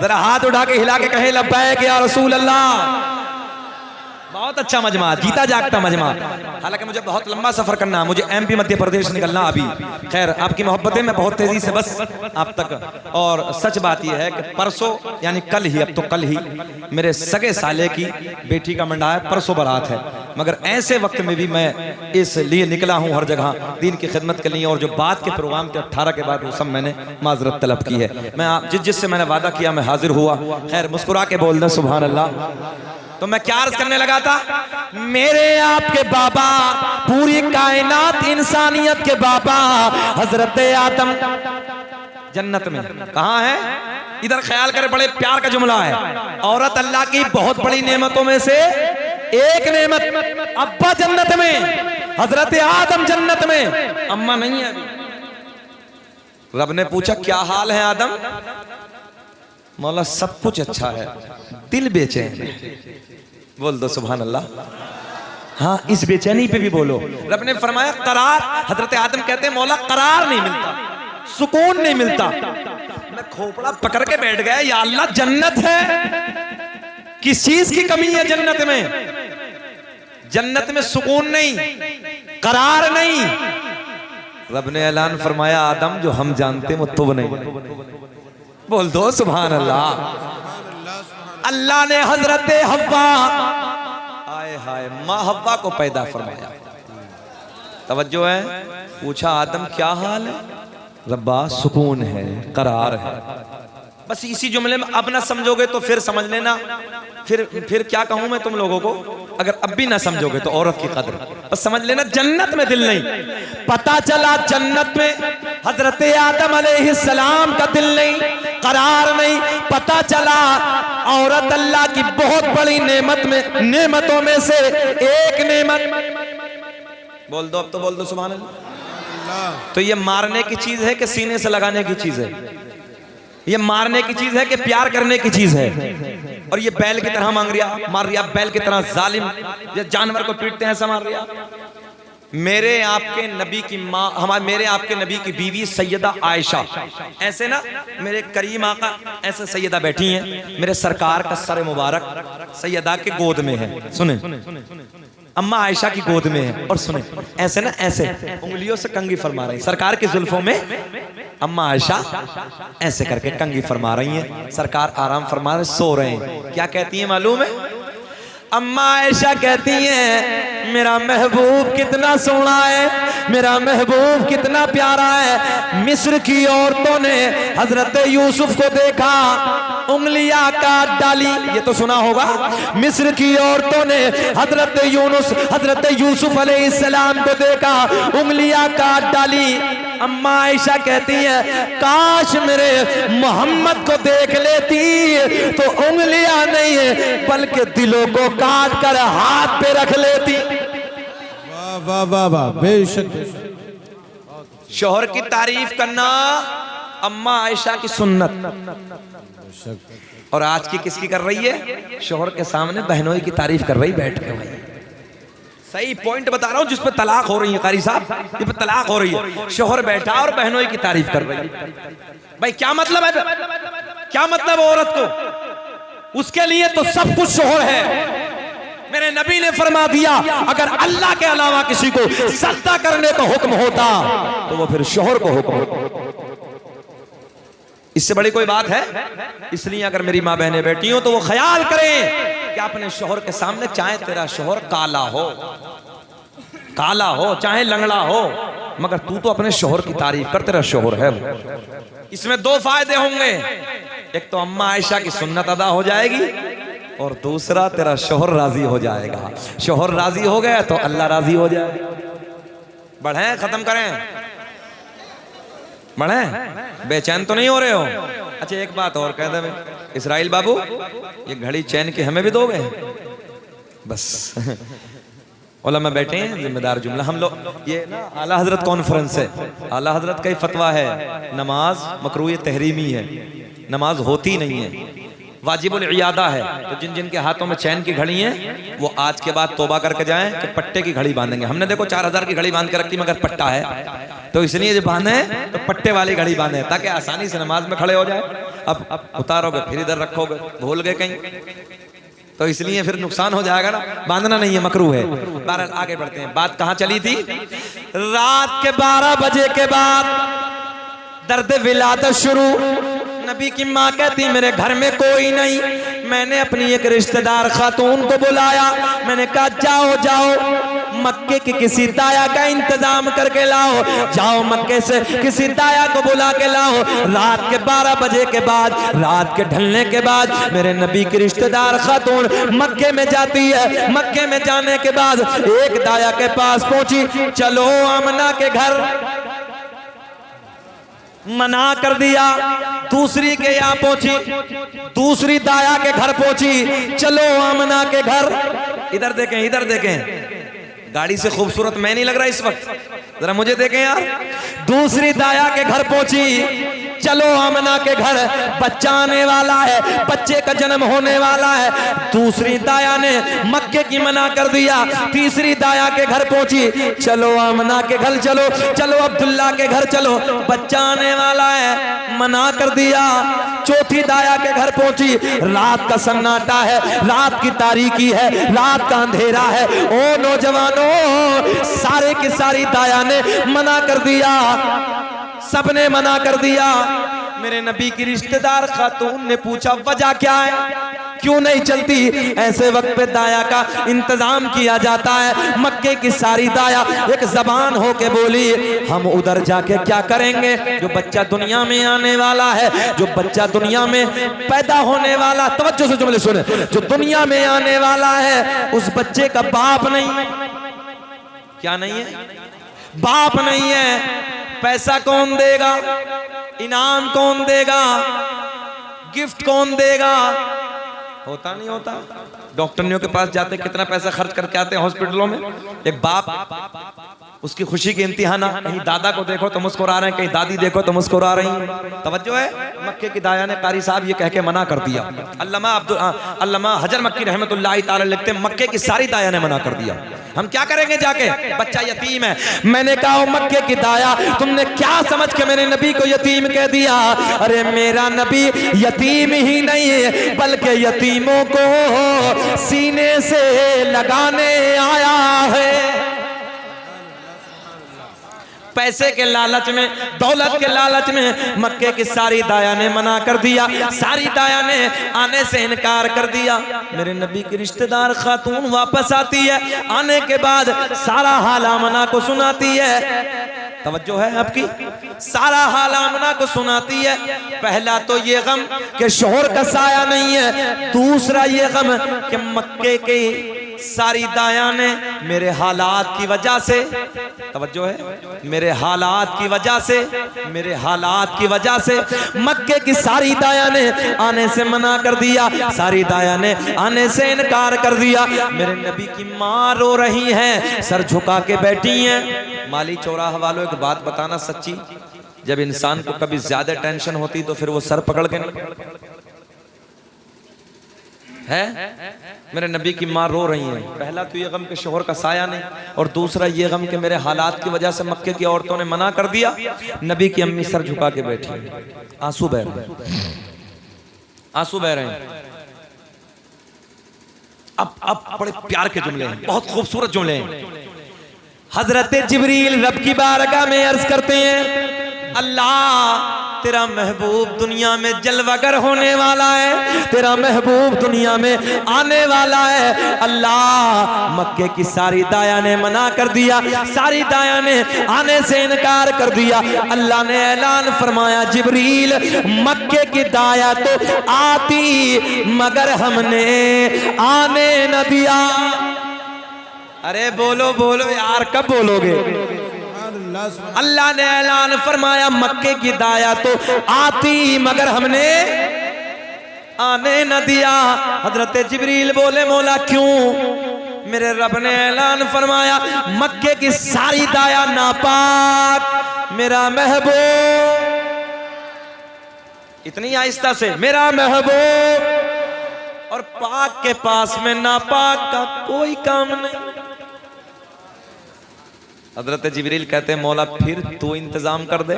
जरा हाथ उठा के हिला के कहे लब्बैक या रसूल अल्लाह। बहुत अच्छा मजमा, जीता जागता मजमा। हालांकि मुझे बहुत लंबा सफर करना है, मुझे MP मध्य प्रदेश निकलना अभी। खैर, आपकी मोहब्बतें मैं बहुत तेजी से बस आप तक। और सच बात यह है कि परसों यानी कल ही, अब तो कल ही मेरे सगे साले की बेटी का मंडा है, परसों बारात है। मगर ऐसे वक्त में भी मैं इसलिए निकला हूँ हर जगह दीन की खिदमत के लिए। और जो बात के प्रोग्राम थे 18 के बाद वो सब मैंने माजरत तलब की है। मैं आप जिससे मैंने वादा किया मैं हाजिर हुआ। खैर, मुस्कुरा के बोल दें सुभान अल्लाह। तो मैं क्या अर्ज करने लगा था? मेरे आपके बाबा, पूरी कायनात इंसानियत के बाबा हजरत आदम जन्नत में। कहाँ है? इधर ख्याल करे, बड़े प्यार का जुमला है। औरत अल्लाह की बहुत बड़ी नेमतों में से एक नेमत। अब्बा जन्नत में, हजरत आदम जन्नत में, अम्मा नहीं है अभी। रब ने पूछा क्या हाल है आदम? मौला सब कुछ अच्छा है, दिल बेचैन है। बोल दो सुभान अल्लाह। हाँ, इस बेचैनी पे भी बोलो। रब ने फरमाया करार। हजरत आदम कहते हैं मौला करार नहीं मिलता, सुकून नहीं मिलता। मैं खोपड़ा पकड़ के बैठ गया, या अल्लाह जन्नत है, किस चीज की कमी है जन्नत में? जन्नत में सुकून नहीं, करार नहीं। रब ने ऐलान फरमाया आदम जो हम जानते वो तो नहीं। बोल दो सुभान अल्लाह। अल्लाह ने हजरत हव्वा, आए हाय, माँ हव्वा को पैदा फरमाया। तवज्जो है। पूछा आदम क्या हाल है? रब्बा सुकून है, करार है। बस इसी जुमले में अब ना समझोगे तो फिर समझ लेना फिर क्या कहूं मैं तुम लोगों को, अगर अब भी ना समझोगे तो औरत की कदर बस समझ लेना, जन्नत में दिल नहीं। पता चला जन्नत में हजरत आदम अलैहिस्सलाम का दिल नहीं, करार नहीं। पता चला औरत अल्लाह की बहुत बड़ी नेमतों में से एक नेमत। बोल दो, अब तो बोल दो सुभान अल्लाह। तो ये मारने की चीज है कि सीने से लगाने की चीज है? ये मारने की चीज है कि प्यार करने की चीज है? और ये बैल की तरह मार रिया, बैल की तरह जालिम, ये जानवर को पीटते हैं, ऐसा मार रिया। मेरे आपके नबी की माँ, मेरे आपके नबी की बीवी सैयदा आयशा, ऐसे ना मेरे करीम आका ऐसे सैयदा बैठी हैं, मेरे सरकार का सर मुबारक सैयदा के गोद में है। सुने, अम्मा आयशा की गोद में है। और सुने, ऐसे ना ऐसे उंगलियों से कंघी फरमा रही, सरकार की जुल्फों में अम्मा आयशा ऐसे करके कंघी फरमा रही हैं, सरकार आराम फरमा रहे, सो रहे हैं। क्या कहती हैं मालूम है? अम्मा आयशा कहती हैं, मेरा महबूब कितना सोना है, मेरा महबूब कितना प्यारा है। मिस्र की औरतों ने हजरत यूसुफ को देखा, उंगलियां काट डाली, ये तो सुना होगा। मिस्र की औरतों ने हजरत यूसुफ अलैहिस्सलाम को देखा, उंगलियां काट डाली। अम्मा आयशा कहती है, काश मेरे मोहम्मद को देख लेती तो उंगलियां नहीं है बल्कि दिलों को काट कर हाथ पे रख लेती। वाह वाह वाह वाह, बेशक। शोहर की तारीफ करना अम्मा आयशा की सुन्नत। और आज की किसकी कर रही है? शोहर के सामने बहनों की तारीफ कर रही बैठ के। भाई सही पॉइंट बता रहा हूं, जिस पे तलाक हो रही है कारी साहब, जिस पे तलाक हो रही है, शोहर बैठा और बहनों की तारीफ कर रही है। भाई क्या मतलब है? क्या मतलब औरत को? उसके लिए तो सब कुछ शोहर है। मेरे नबी ने फरमा दिया, अगर अल्लाह के अलावा किसी को सजदा करने का हुक्म होता तो वो फिर शोहर को हुक्म होता। इससे बड़ी कोई बात है? इसलिए अगर मेरी माँ बहनें बैठी हो तो वो ख्याल करें कि अपने शोहर के सामने, चाहे तेरा शोहर काला हो चाहे लंगड़ा हो, मगर तू तो अपने शोहर की तारीफ कर, तेरा शोहर है। इसमें दो फायदे होंगे, एक तो अम्मा आयशा की सुन्नत अदा हो जाएगी और दूसरा तेरा शोहर राजी हो जाएगा। शोहर राजी हो गया तो अल्लाह राजी हो जाएगा। बढ़े, खत्म करें, बढ़े, बेचैन तो नहीं हो रहे हो? अच्छा एक बात और कह दे इसराइल बाबू, ये घड़ी चैन की हमें भी दोगे? बस उलमा बैठे हैं, जिम्मेदार जुमला। हम लोग ये ना आला हजरत कॉन्फ्रेंस है, आला हजरत का ही फतवा है, नमाज मकरूह तहरीमी है, नमाज होती नहीं है, वाजिबुल इयादा है। तो जिन जिन के हाथों में चैन की घड़ी है वो आज के बाद तौबा करके जाएं कि पट्टे की घड़ी बांधेंगे। हमने देखो 4000 की घड़ी बांध के रखी, मगर पट्टा है, तो इसलिए जब बांधे तो पट्टे वाली घड़ी बांधे ताकि आसानी से नमाज में खड़े हो जाए। अब उतारोगे फिर इधर रखोगे, भूल गए कहीं, तो इसलिए फिर नुकसान हो जाएगा ना। बांधना नहीं है, मकरूह है। बहरहाल आगे बढ़ते हैं। बात कहाँ चली थी? रात के 12 बजे के बाद दर्द विलादत शुरू। नबी की माँ कहती, मेरे घर में कोई नहीं। मैंने अपनी एक रिश्तेदार खातून को बुलाया, मैंने कहा जाओ जाओ मक्के के किसी दाया का इंतजाम करके लाओ, जाओ मक्के से किसी दाया को बुला के लाओ। रात के 12 बजे के बाद, रात के ढलने के बाद मेरे नबी की रिश्तेदार खातून मक्के में जाती है। मक्के में जाने के बाद एक दाया के पास पहुंची, चलो आमना के घर, मना कर दिया। दूसरी के यहाँ पहुंची, दूसरी दाया के घर पहुंची, चलो आमना के घर। इधर देखें, इधर देखें, गाड़ी से खूबसूरत मैं नहीं लग रहा इस वक्त, जरा मुझे देखें यार। दूसरी दाया के घर पहुंची, चलो आमना के घर, बच्चा आने वाला है, बच्चे का जन्म होने वाला है। दूसरी दाया ने मक्के की मना कर दिया। तीसरी दाया के घर पहुंची, चलो आमना के घर चलो, चलो अब्दुल्ला के घर चलो, बच्चा आने वाला है, मना कर दिया। चौथी दाया के घर पहुंची, रात का सन्नाटा है, रात की तारीकी है, रात का अंधेरा है। ओ नौजवानों, सारे की सारी दाया ने मना कर दिया, सबने मना कर दिया। मेरे नबी की रिश्तेदार खातून ने पूछा वजह क्या है? क्यों नहीं चलती? ऐसे वक्त पे दाया का इंतजाम किया जाता है। मक्के की सारी दाया एक जबान होके बोली, हम उधर जाके क्या करेंगे? जो बच्चा दुनिया में आने वाला है, जो बच्चा दुनिया में पैदा होने वाला, तवज्जो से जुमले सुने, जो दुनिया में आने वाला है उस बच्चे का बाप नहीं है। क्या नहीं है? बाप नहीं है। पैसा कौन देगा? इनाम कौन देगा? गिफ्ट कौन देगा? होता नहीं होता। डॉक्टरों के पास जाते कितना पैसा खर्च करके आते हैं हॉस्पिटलों में। एक बाप उसकी खुशी की इंतहा, कहीं दादा को देखो तो मुस्कुरा रहे हैं, कहीं दादी देखो तो मुस्कुरा रही हैं। तवज्जो है? मक्के की दाया ने कारी साहब ये कह के मना कर दिया। अल्लामा हजर मक्की रहमतुल्लाह ताला लिखते हैं, मक्के की सारी दाया ने मना कर दिया। हम क्या करेंगे जाके? बच्चा यतीम है। मैंने कहा मक्के की दाया, तुमने क्या समझ के मेरे नबी को यतीम कह दिया? अरे मेरा नबी यतीम ही नहीं है, बल्कि यतीमों को सीने से लगाने आया है। पैसे के लालच में, दौलत के लालच में मक्के की सारी दाया ने मना कर दिया। सारी दाया ने आने से इनकार कर दिया। मेरे नबी की रिश्तेदार खातून वापस आती है, आने के बाद सारा हाल आमना को सुनाती है। तवज्जो है आपकी? सारा हाल आमना को सुनाती है। पहला तो ये गम कि शोहर का साया नहीं है, दूसरा ये गम कि मक्के के सारी दाया ने मेरे हालात की वजह से, तवज्जो है, मेरे हालात की वजह से, मेरे हालात की वजह से मक्के की सारी दाया ने आने से मना कर दिया। सारी दाया ने आने से इनकार कर दिया। मेरे नबी की माँ रो रही हैं, सर झुका के बैठी हैं। माली चौराहा वालों एक बात बताना सच्ची, जब इंसान को कभी ज्यादा टेंशन होती तो फिर वो सर पकड़ के है। मेरे नबी की माँ रो रही हैं। पहला तो ये गम के शोहर का साया नहीं, और दूसरा ये गम के मेरे हालात की वजह से मक्के की औरतों ने मना कर दिया। नबी की अम्मी सर झुका के बैठी, आंसू बह रहे हैं, आंसू बह रहे हैं। अब बड़े प्यार के जुमले हैं, बहुत खूबसूरत जुमले हैं। हजरत जिब्रील रब की बारगाह में अर्ज करते हैं, अल्लाह तेरा महबूब दुनिया में जलवागर होने वाला है, तेरा महबूब दुनिया में आने वाला है। अल्लाह मक्के की सारी दाया ने मना कर दिया, सारी दाया ने आने से इनकार कर दिया। अल्लाह ने ऐलान फरमाया, जिब्रील मक्के की दाया तो आती मगर हमने आने न दिया। अरे बोलो बोलो यार, कब बोलोगे? अल्लाह ने ऐलान फरमाया, मक्के की दाया तो आती मगर हमने आने न दिया। हजरत जिब्रील बोले, मौला क्यों? मेरे रब ने ऐलान फरमाया, मक्के की सारी दाया नापाक, मेरा महबूब, इतनी आहिस्ता से, मेरा महबूब, और पाक के पास में नापाक का कोई काम नहीं। हजरत जिब्रील कहते हैं, मौला फिर तू इंतजाम कर दे।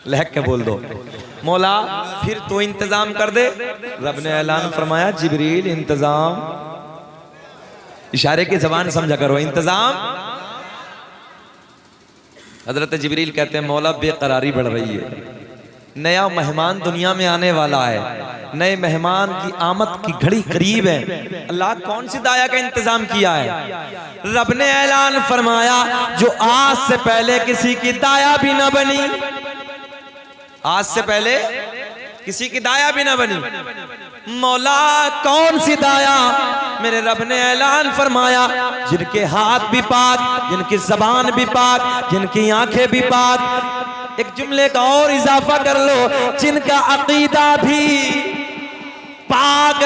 लहक के बोल दो, मौला फिर तू इंतजाम कर दे। रब ने ऐलान फरमाया, जिब्रील इंतजाम, इशारे की जबान समझा करो, इंतजाम। हजरत जिब्रील कहते हैं, मौला बेकरारी बढ़ रही है, नया मेहमान दुनिया में आने वाला है, नए मेहमान की आमद की घड़ी करीब है। अल्लाह कौन सी दाया का इंतजाम किया है? रब ने ऐलान फरमाया, जो आज से पहले किसी की दाया भी ना बनी, आज से पहले किसी की दाया भी ना बनी। मौला कौन सी दाया? मेरे रब ने ऐलान फरमाया, जिनके हाथ भी पाक, जिनकी जबान भी पाक, जिनकी आंखें भी पाक, एक जुमले का और इजाफा कर लो, जिनका अकीदा भी पाक।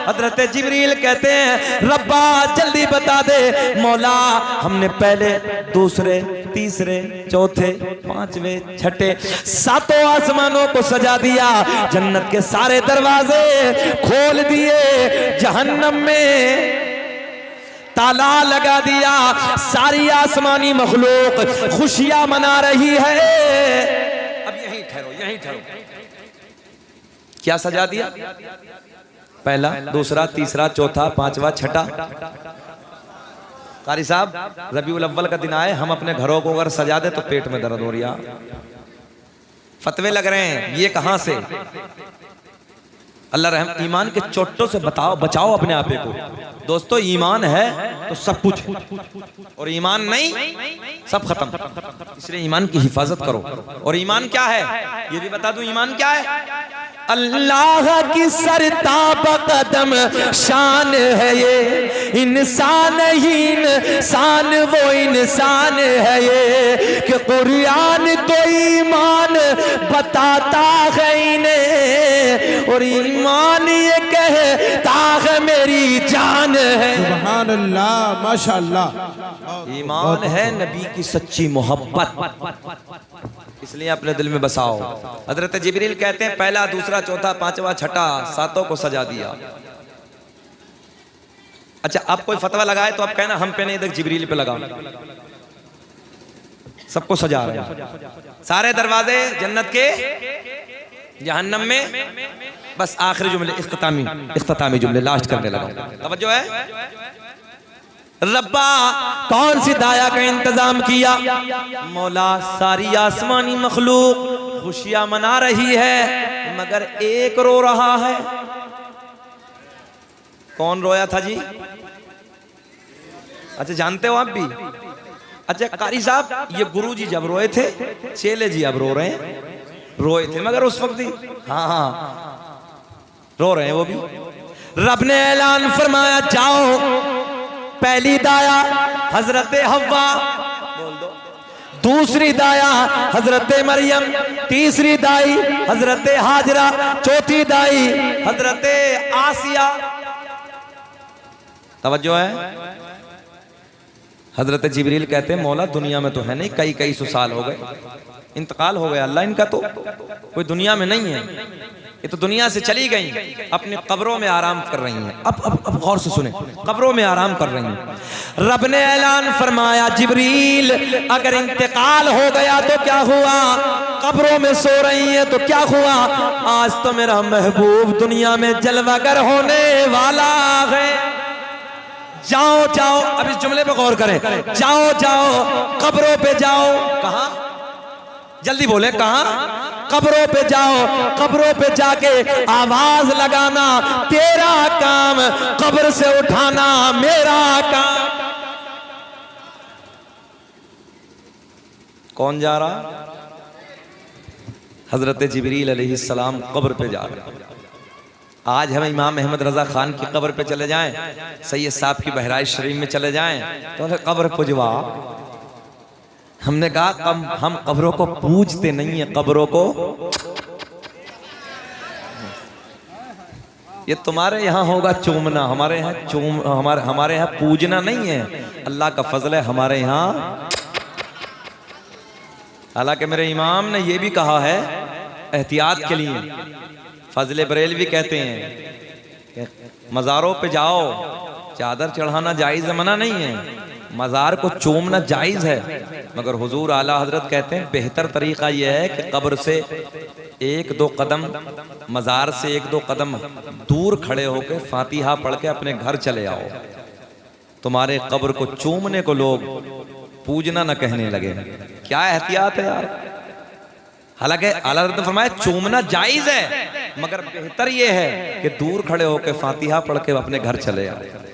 हजरत जिब्रील कहते हैं, रब्बा जल्दी बता दे, मौला हमने पहले, दूसरे, तीसरे, चौथे, पांचवें, छठे, सातों आसमानों को सजा दिया, जन्नत के सारे दरवाजे खोल दिए, जहन्नम में ताला लगा दिया, सारी आसमानी मखलूक खुशियां मना रही है। अब यहीं ठहरो, यहीं ठहरो। क्या सजा दिया? पहला, दूसरा, तीसरा, चौथा, पांचवा, छठा। कारी साहब, रबीउल अव्वल का दिन आए, हम अपने घरों को अगर सजा दे तो पेट में दर्द हो रहा, फतवे लग रहे हैं, ये कहां से? अल्लाह रहम ईमान के चोटों से बचाओ अपने आपे को। दोस्तों ईमान है तो सब कुछ, और ईमान नहीं सब खत्म। इसलिए ईमान की हिफाजत करो। और ईमान क्या है ये भी बता दूं, ईमान क्या है? अल्लाह की सरताब कदम शान है ये, इंसान ही इंसान वो इंसान है ये, कि कुरान तो ईमान बताता है इन्हें, और ईमान ये कहता है मेरी जान है। सुभान अल्लाह, माशाअल्लाह। ईमान है नबी की सच्ची मोहब्बत, इसलिए अपने दिल में बसाओ। हजरत जिब्रील कहते हैं पहला दूसरा चौथा पांचवा छठा सातों को सजा दिया। अच्छा अब कोई फतवा लगाए तो आप कहना हम पे नहीं, देख जिब्रील पे लगाओ। सबको सजा रहे हैं, सारे दरवाजे जन्नत के जहन्नम में। बस आखिरी जुमले इख्तितामी जुमले लास्ट करने लगा। तवज्जो है। रब्बा कौन सी दाया का इंतजाम किया? मौला सारी आसमानी मखलूक खुशियां मना रही है मगर एक रो रहा है। कौन रोया था जी? अच्छा जानते हो आप भी? अच्छा कारी साहब ये गुरु जी जब रोए थे, चेले जी अब रो रहे हैं। रोए थे मगर उस वक्त ही, हाँ रो रहे हैं वो भी। रब ने ऐलान फरमाया जाओ, पहली दाया हजरत हव्वा, दूसरी दाया हजरत मरियम, तीसरी दाई हजरत हाजरा, चौथी दाई हजरत आसिया। तवज्जो है। हजरत जिब्रील कहते हैं मौला दुनिया में तो है नहीं, कई सौ साल हो गए, इंतकाल हो गया अल्लाह इनका, तो कोई दुनिया में नहीं है, ये तो दुनिया से चली गई, अपनी कब्रों में आराम कर रही हैं। अब गौर से सुने, कब्रों में आराम कर रही हैं। रब ने ऐलान फरमाया जिब्रील अगर इंतकाल हो गया तो क्या हुआ, कब्रों में सो रही है तो क्या हुआ, आज तो मेरा महबूब दुनिया में जलवागर होने वाला है। जाओ जाओ, अब इस जुमले पे गौर करें, जाओ जाओ कब्रों पे जाओ। कहां? जल्दी बोले, कहां? कब्रों पे जाओ, कब्रों पे जाके आवाज लगाना तेरा काम, कब्र से उठाना मेरा काम। कौन जा रहा? हजरत जिब्रील अलैहिस्सलाम कब्र पे जा रहे हैं। आज हम इमाम अहमद रजा खान की कब्र पे चले जाएं, सैयद साहब की बहराइच शरीफ में चले जाएं, तो कब्र पुजवा। हमने कहा हम कब्रों को पूजते नहीं है, कब्रों को ये तुम्हारे यहाँ होगा चूमना, हमारे यहाँ हमारे यहाँ पूजना नहीं है, अल्लाह का फजल है हमारे यहाँ। हालांकि मेरे इमाम ने ये भी कहा है एहतियात के लिए, फजले बरेलवी कहते हैं मज़ारों पे जाओ, चादर चढ़ाना जायज़ मना नहीं है, मज़ार को चूमना जायज़ है, मगर हुजूर आला हजरत कहते हैं बेहतर तरीका यह है कि कब्र से एक दो कदम, मज़ार से एक दो कदम दूर खड़े होकर फातिहा पढ़ के अपने घर चले आओ, तुम्हारे कब्र को चूमने को लोग पूजना न कहने लगे। क्या एहतियात है यार। हालांकि आला हज़रत ने फरमाया चूमना जायज़ है, मगर बेहतर यह है कि दूर खड़े होकर फातिहा पढ़ के अपने घर चले आओ।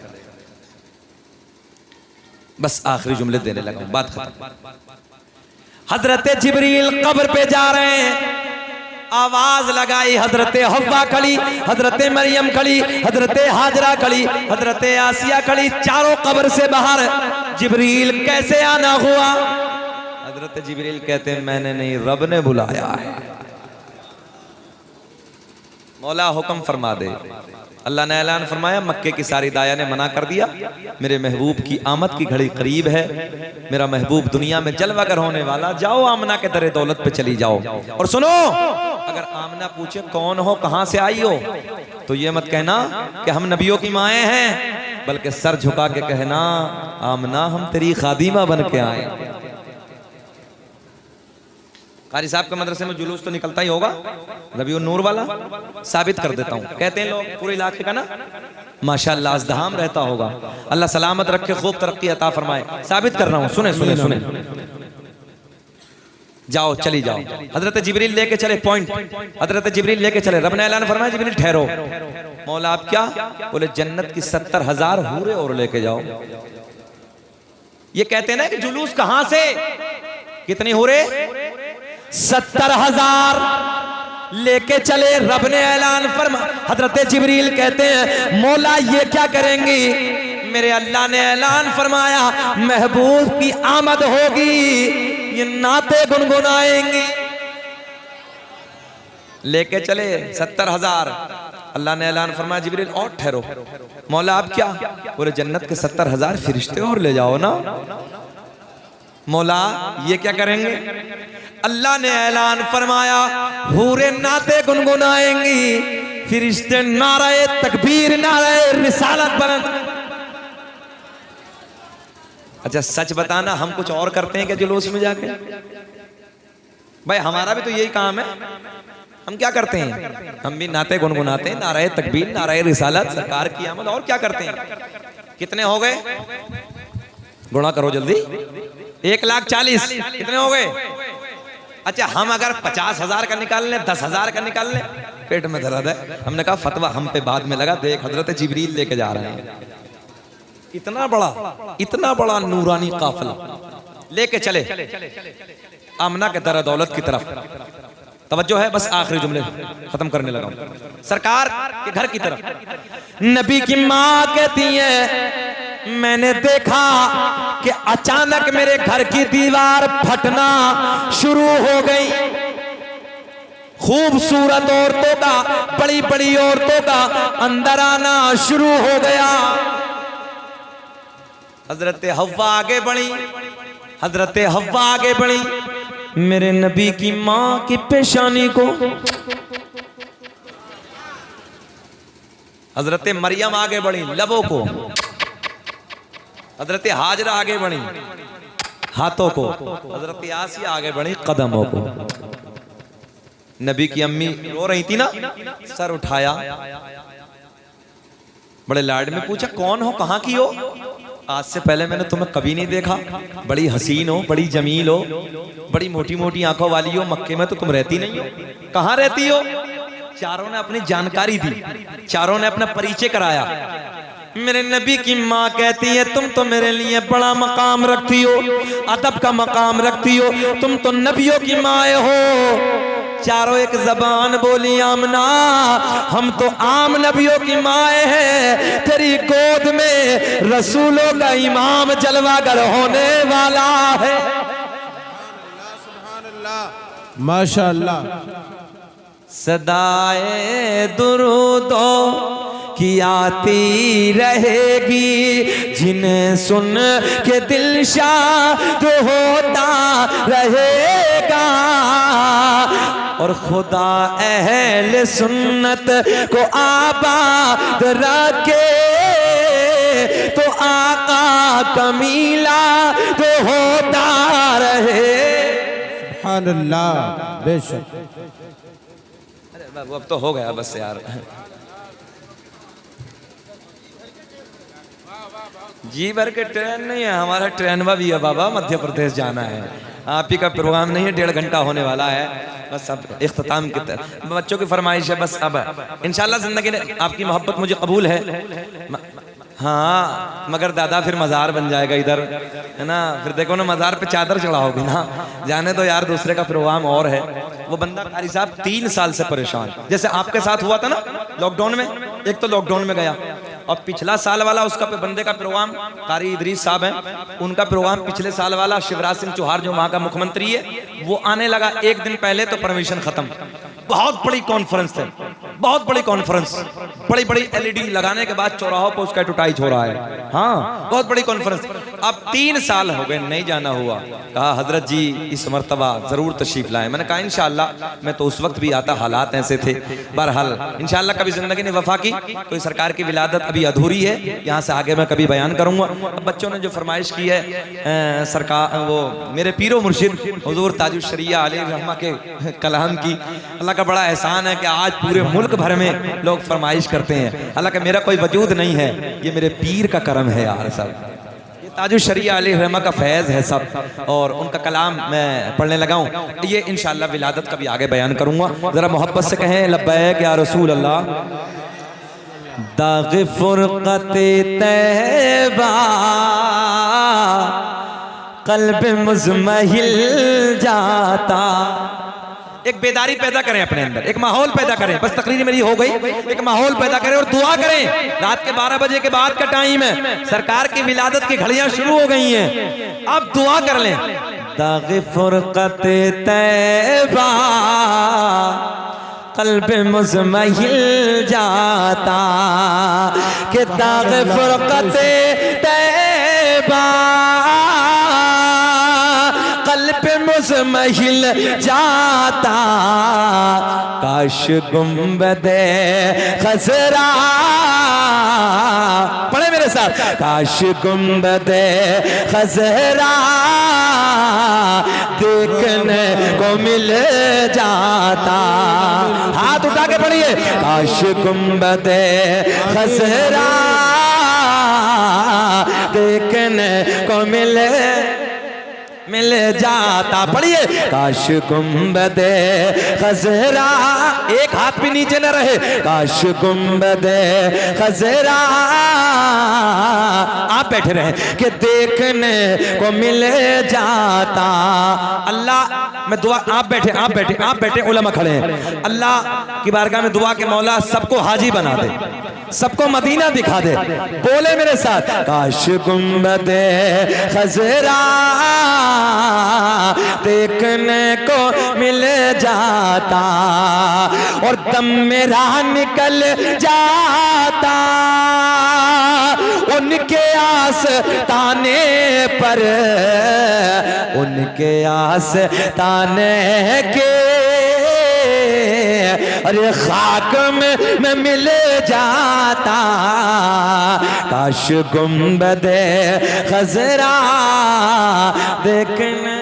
बस आखिरी जुमले देने लगा, बात खत्म। हजरत जिब्रील कब्र पे जा रहे हैं, आवाज लगाई, हजरत हव्वा खड़ी, हजरत मरियम खड़ी, हजरत हाजरा खड़ी, हजरत आसिया खड़ी, चारों कब्र से बाहर। जिब्रील कैसे आना हुआ? हजरत जिब्रील कहते हैं मैंने नहीं, रब ने बुलाया है। मौला हुक्म फरमा दे। अल्लाह ने ऐलान फरमाया, मक्के की सारी दाया ने मना कर दिया, मेरे महबूब की आमद की घड़ी करीब है, मेरा महबूब दुनिया में जलवागर होने वाला, जाओ आमना के दरे दौलत पे चली जाओ। और सुनो, अगर आमना पूछे कौन हो, कहां से आई हो, तो ये मत कहना कि हम नबियों की माएँ हैं, बल्कि सर झुका के कहना आमना हम तेरी खादिमा बन के आए। कारी साहब के मदरसे में जुलूस तो निकलता ही होगा, रबीउन नूर वाला, साबित कर देता हूँ। कहते हैं लोग पूरे इलाके का ना माशाअल्लाह अज़दहाम रहता होगा, अल्लाह सलामत रखे, खूब तरक्की अता फरमाए। साबित कर रहा हूँ, सुने सुने सुने। जाओ चली जाओ। हजरत जिब्रील लेके चले पॉइंट, हजरत जिब्रील लेके चले। रब ने ऐलान फरमाया जिब्रील ठहरो। मौला आप क्या? बोले जन्नत की 70,000 हूरे और लेके जाओ। ये कहते हैं ना कि जुलूस कहां से? कितनी हूरे? 70,000 लेके चले। रब ने ऐलान फरमा, हजरत जिब्रील कहते हैं मौला ये क्या करेंगी? मेरे अल्लाह ने ऐलान फरमाया महबूब की आमद होगी, ये नाते गुनगुनाएंगी। लेके चले 70,000। अल्लाह ने ऐलान फरमाया जिब्रील और ठहरो। मौला आप क्या? बोले जन्नत के 70,000 फरिश्ते और ले जाओ ना। मौला ये क्या करेंगे? अल्लाह ने ऐलान फरमाया हूरे नाते गुनगुनाएंगी, फरिश्ते नाराए तकबीर नाराए रिसालत बुलंद। अच्छा सच बताना, हम कुछ और करते हैं क्या जुलूस में जाके? भाई हमारा भी तो यही काम है। हम क्या करते हैं? हम भी नाते गुनगुनाते हैं, नाराए तकबीर नाराए रिसालत, सरकार की आमद। और क्या करते हैं? कितने हो गए? गुणा करो जल्दी। 1,40,000 कितने हो गए? अच्छा हम अगर 50,000 का निकाल लें, 10,000 का निकाल लें, पेट में दर्द है। हमने कहा फतवा हम पे बाद में लगा, देख हजरत जिब्रील लेके जा रहे हैं। इतना बड़ा नूरानी काफिला लेके चले आमना के दर दौलत की तरफ। तवज्जो है, बस आखिरी जुमले खत्म करने लगा हूं। सरकार के घर की तरफ नबी की माँ कहती है मैंने देखा कि अचानक मेरे घर की दीवार फटना शुरू हो गई। खूबसूरत औरतों का, बड़ी बड़ी औरतों का अंदर आना शुरू हो गया। हजरत हव्वा आगे बढ़ी, हजरत हव्वा आगे बढ़ी, मेरे नबी की मां की पेशानी को। हजरत मरियम आगे बढ़ी लबों को, हजरत हाजरा आगे बढ़ी हाथों को, हजरत आसिया आगे बढ़ी कदमों को। नबी की अम्मी रो रही थी ना, सर उठाया, बड़े लाड में पूछा कौन हो, कहां की हो? आज से पहले मैंने तुम्हें कभी नहीं देखा, बड़ी हसीन हो, बड़ी जमील हो, बड़ी मोटी मोटी आंखों वाली हो, मक्के में तो तुम रहती नहीं हो, कहां रहती हो? चारों ने अपनी जानकारी दी, चारों ने अपना परिचय कराया। मेरे नबी की माँ कहती है तुम तो मेरे लिए बड़ा मकाम रखती हो, अदब का मकाम रखती हो, तुम तो नबियों की माए हो। चारों एक जबान बोली आमना हम तो आम नबियों की माए हैं, तेरी गोद में रसूलों का इमाम जलवागर होने वाला है। माशाअल्लाह। सदाए दुरूदो की आती रहेगी, जिन्हें सुन के दिल शाद होता रहेगा। और खुदा अहले सुन्नत को आबाद रखे तो आका कमीला तो होता रहे। सुभानअल्लाह, बेशक। अरे बाबू अब तो हो गया बस यार। जी भर के ट्रेन नहीं है, हमारा ट्रेनवा भी है बाबा, मध्य प्रदेश जाना है। आप ही का प्रोग्राम नहीं है, 1.5 घंटा होने वाला है बस। अब इख्तिताम की तरफ बच्चों की फरमाइश है बस। अब इंशाल्लाह जिंदगी ने आपकी मोहब्बत मुझे कबूल है। हाँ मगर दादा फिर मज़ार बन जाएगा इधर, है ना? फिर देखो ना मज़ार पे चादर चढ़ाओगे ना। जाने दो यार, दूसरे का प्रोग्राम और है। वो बंदा कारी साहब 3 साल से परेशान, जैसे आपके साथ हुआ था ना लॉकडाउन में। एक तो लॉकडाउन में गया, और पिछला साल वाला उसका बंदे का प्रोग्राम, कारी इदरीस साहब हैं, उनका प्रोग्राम पिछले साल वाला शिवराज सिंह चौहान जो वहाँ का मुख्यमंत्री है, वो आने लगा 1 दिन पहले तो परमिशन खत्म। बहुत बड़ी कॉन्फ्रेंस है, बहुत बड़ी कॉन्फ्रेंस, बड़ी बड़ी LED लगाने के बाद चौराहों पर उसका एडवर्टाइज हो रहा है। हाँ बहुत बड़ी कॉन्फ्रेंस। अब 3 साल हो गए नहीं जाना हुआ। कहा हजरत जी इस मर्तबा जरूर तशरीफ लाए। मैंने कहा इंशाअल्लाह, मैं तो उस वक्त भी आता, हालात ऐसे थे। बहरहाल इंशाअल्लाह कभी जिंदगी ने वफा की, कोई सरकार की विलादत अभी अधूरी है, यहाँ से आगे मैं कभी बयान करूंगा। अब बच्चों ने जो फरमाइश की है सरकार, वो मेरे पीरो मुर्शिद हुजूर ताजुल शरिया अलैहि रहमा के कलाम की, अल्लाह का बड़ा एहसान है कि आज पूरे मुल्क भर में लोग फरमाइश करते हैं। हालांकि मेरा कोई वजूद नहीं है, ये मेरे पीर का करम है यार साहब। ताजुश शरिया अलैहिर्रहमा का फैज़ है सब, और उनका कलाम मैं पढ़ने लगा हूँ। ये इंशाअल्लाह विलादत कभी आगे बयान करूँगा। ज़रा मोहब्बत से कहें लब्बैक या रसूल अल्लाह। दाग़ फ़ुरक़ते तैबा क़ल्ब मुज़महिल जाता। एक बेदारी पैदा करें अपने अंदर, एक माहौल पैदा करें। बस तकरीर मेरी हो गई, एक माहौल पैदा करें और दुआ करें। रात के 12 बजे के बाद का टाइम है, सरकार की विलादत की घड़ियां शुरू हो गई हैं, आप दुआ कर लें। दाग़ फ़ुरक़ते तैबा क़ल्ब मुज़महिल जाता, कि दाग़ फ़ुरक़ते तैबा क़ल्ब मुज़महिल जाता। काश गुंबदे ख़ज़रा, पढ़े मेरे साथ, काश गुंबदे ख़ज़रा देखने को मिल जाता। हाथ उठा के पढ़िए, काश गुंबदे ख़ज़रा देखने को मिल जाता। पढ़िए, काश गुंबदे ख़ज़रा, एक हाथ भी नीचे न रहे, काश गुंबदे ख़ज़रा आप बैठे रहे कि देखने को मिल जाता। अल्लाह मैं दुआ, आप बैठे उलमा खड़े हैं। अल्लाह की बारगाह में दुआ के मौला सबको हाजी बना दे, सबको मदीना दिखा दे। बोले मेरे साथ, काश गुंबदे ख़ज़रा देखने को मिल जाता, और दम मेरा निकल जाता उनके आस्ताने पर, उनके आस्ताने के अरे खाक में मैं मिल जाता। काश गुंबदे ख़ज़रा देखने।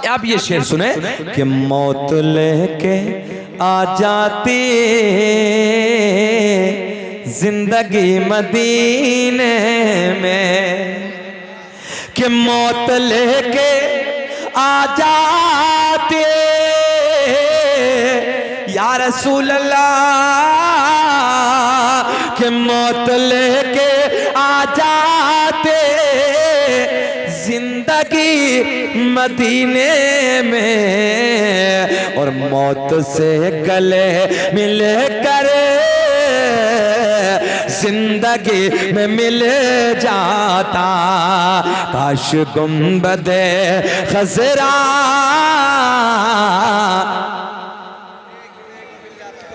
आप ये शेर सुने कि मौत लेके आ जाती जिंदगी मदीने में, कि मौत लेके आ जाते या रसूल अल्लाह, कि मौत लेके आ जाते जिंदगी मदीने में, और मौत से गले मिल कर जिंदगी में मिल जाता। काश गुंबदे ख़ज़रा,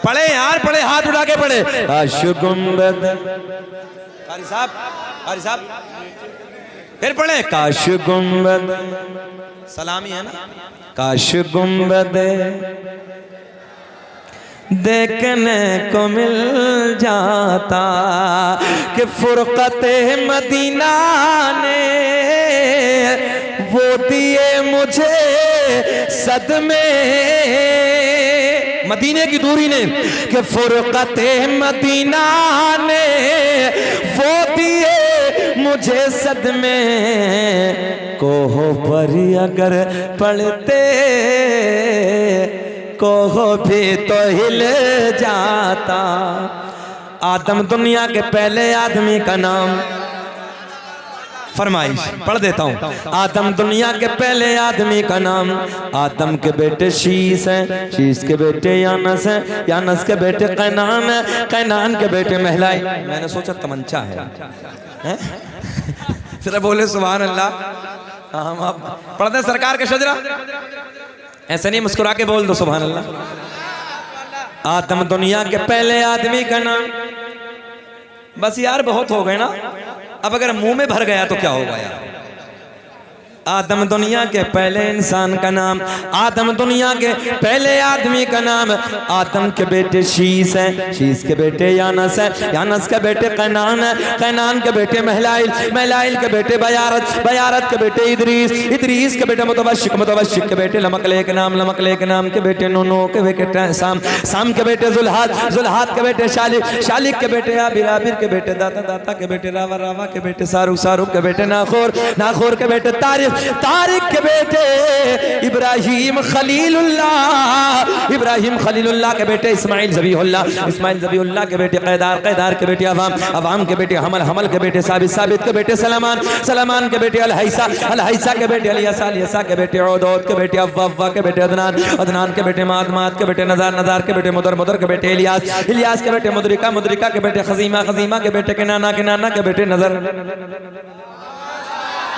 पढ़े यार, पढ़े, हाथ उठा के पढ़े। काश गुंबद, कारी साहब फिर पढ़े, काश गुंबद, सलामी है ना, काश गुंबद देखने को मिल जाता, कि फ़ुरक़ते मदीना ने वो दिए मुझे सदमे, मदीने की दूरी ने, कि फ़ुरक़ते मदीना ने वो दिए मुझे सदमे, कोह पर अगर पढ़ते कोह भी तो हिल जाता। आदम दुनिया के पहले आदमी का नाम, फरमाइश पढ़ देता हूँ। आदम दुनिया के पहले आदमी का नाम, आदम के बेटे शीश हैं, शीश के बेटे यानस हैं, यानस के बेटे कैनान हैं, कैनान के बेटे महलाई। मैंने सोचा तमंचा है जरा बोले सुभान अल्लाह। हम आप पढ़ते सरकार के शजरा, ऐसे नहीं मुस्कुरा के बोल दो सुभान अल्लाह। आदम दुनिया के पहले आदमी का नाम। बस यार बहुत हो गए ना, अब अगर मुंह में भर गया तो क्या होगा यार। आदम दुनिया के पहले इंसान का नाम, आदम दुनिया के पहले आदमी का नाम। आदम के बेटे शीस है, शीस के बेटे यानस है, यानस के बेटे कैनान है, कैनान के बेटे महलाइल, महलाइल के बेटे बयारत, बयारत के बेटे इदरीस, इदरीस के बेटे मुतवशिक, मुतवशिक के बेटे लमकले के नाम, लमकले के नाम के बेटे नूनो के बेटे साम, साम के बेटे जुल्हाद, जुल्हाद के बेटे शालिक, शालिक के बेटे आबिर, आबिर के बेटे दाता, दाता के बेटे रावा, रावा के बेटे सारुक, सारुक के बेटे नाखोर, नाखोर के बेटे तारिक, तारिक के बेटे इब्राहिम खलीलुल्लाह, इब्राहिम खलीलुल्लाह के बेटे इस्माइल ज़बीहुल्लाह, इस्माइल ज़बीहुल्लाह के बेटे कैदार, कैदार के बेटे अवाम, अवाम के बेटे हमल, हमल के बेटे साबित, साबित के बेटे सलमान, सलमान के बेटे अलहैसा, अलहैसा के बेटे अलियसा, अलियसा के बेटे औदौद के बेटे अव्वा, अव्वा के बेटे अदनान, अदनान के बेटे माद, माद के बेटे नज़ार, नज़ार के बेटे मुदर, मुदर के बेटे इलियास, इलियास के बेटे मुदरिका, मुदरिका के बेटे खजीमा, खजीमा के बेटे किनाना, किनाना के बेटे नज़र,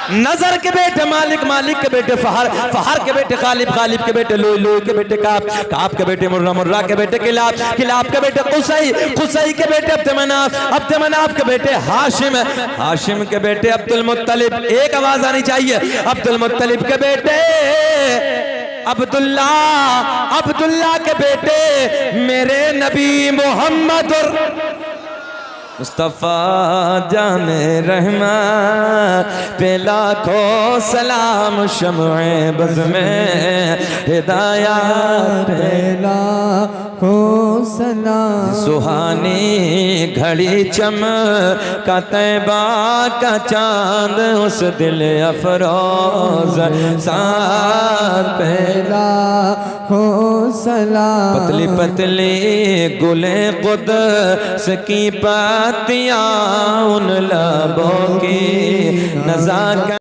नजर के बेटे मालिक, मालिक के बेटे फहर, फहर के बेटे गालिब, गालिब के बेटे लोई, लोई के बेटे काब, काब के बेटे मुर्रा, मुर्रा के बेटे किलाब, किलाब के बेटे कुसई, कुसई के बेटे अब्दमनाफ, अब्दमनाफ के बेटे हाशिम, हाशिम के बेटे अब्दुल मुत्तलिब, एक आवाज आनी चाहिए, अब्दुल मुत्तलिब के बेटे अब्दुल्ला, अब्दुल्ला के बेटे मेरे नबी मोहम्मद मुस्तफ़ा जाने रहमान पे लाखों सलाम, शम्ए बज़ में हिदायत पे लाखों सलाम, सुहानी घड़ी चमका तैबा का चांद, उस दिल अफरोज साथ पे लाखों सलाम, पतली पतली गुले कुद्स की पत्तियां, उन लबों की नज़ाकत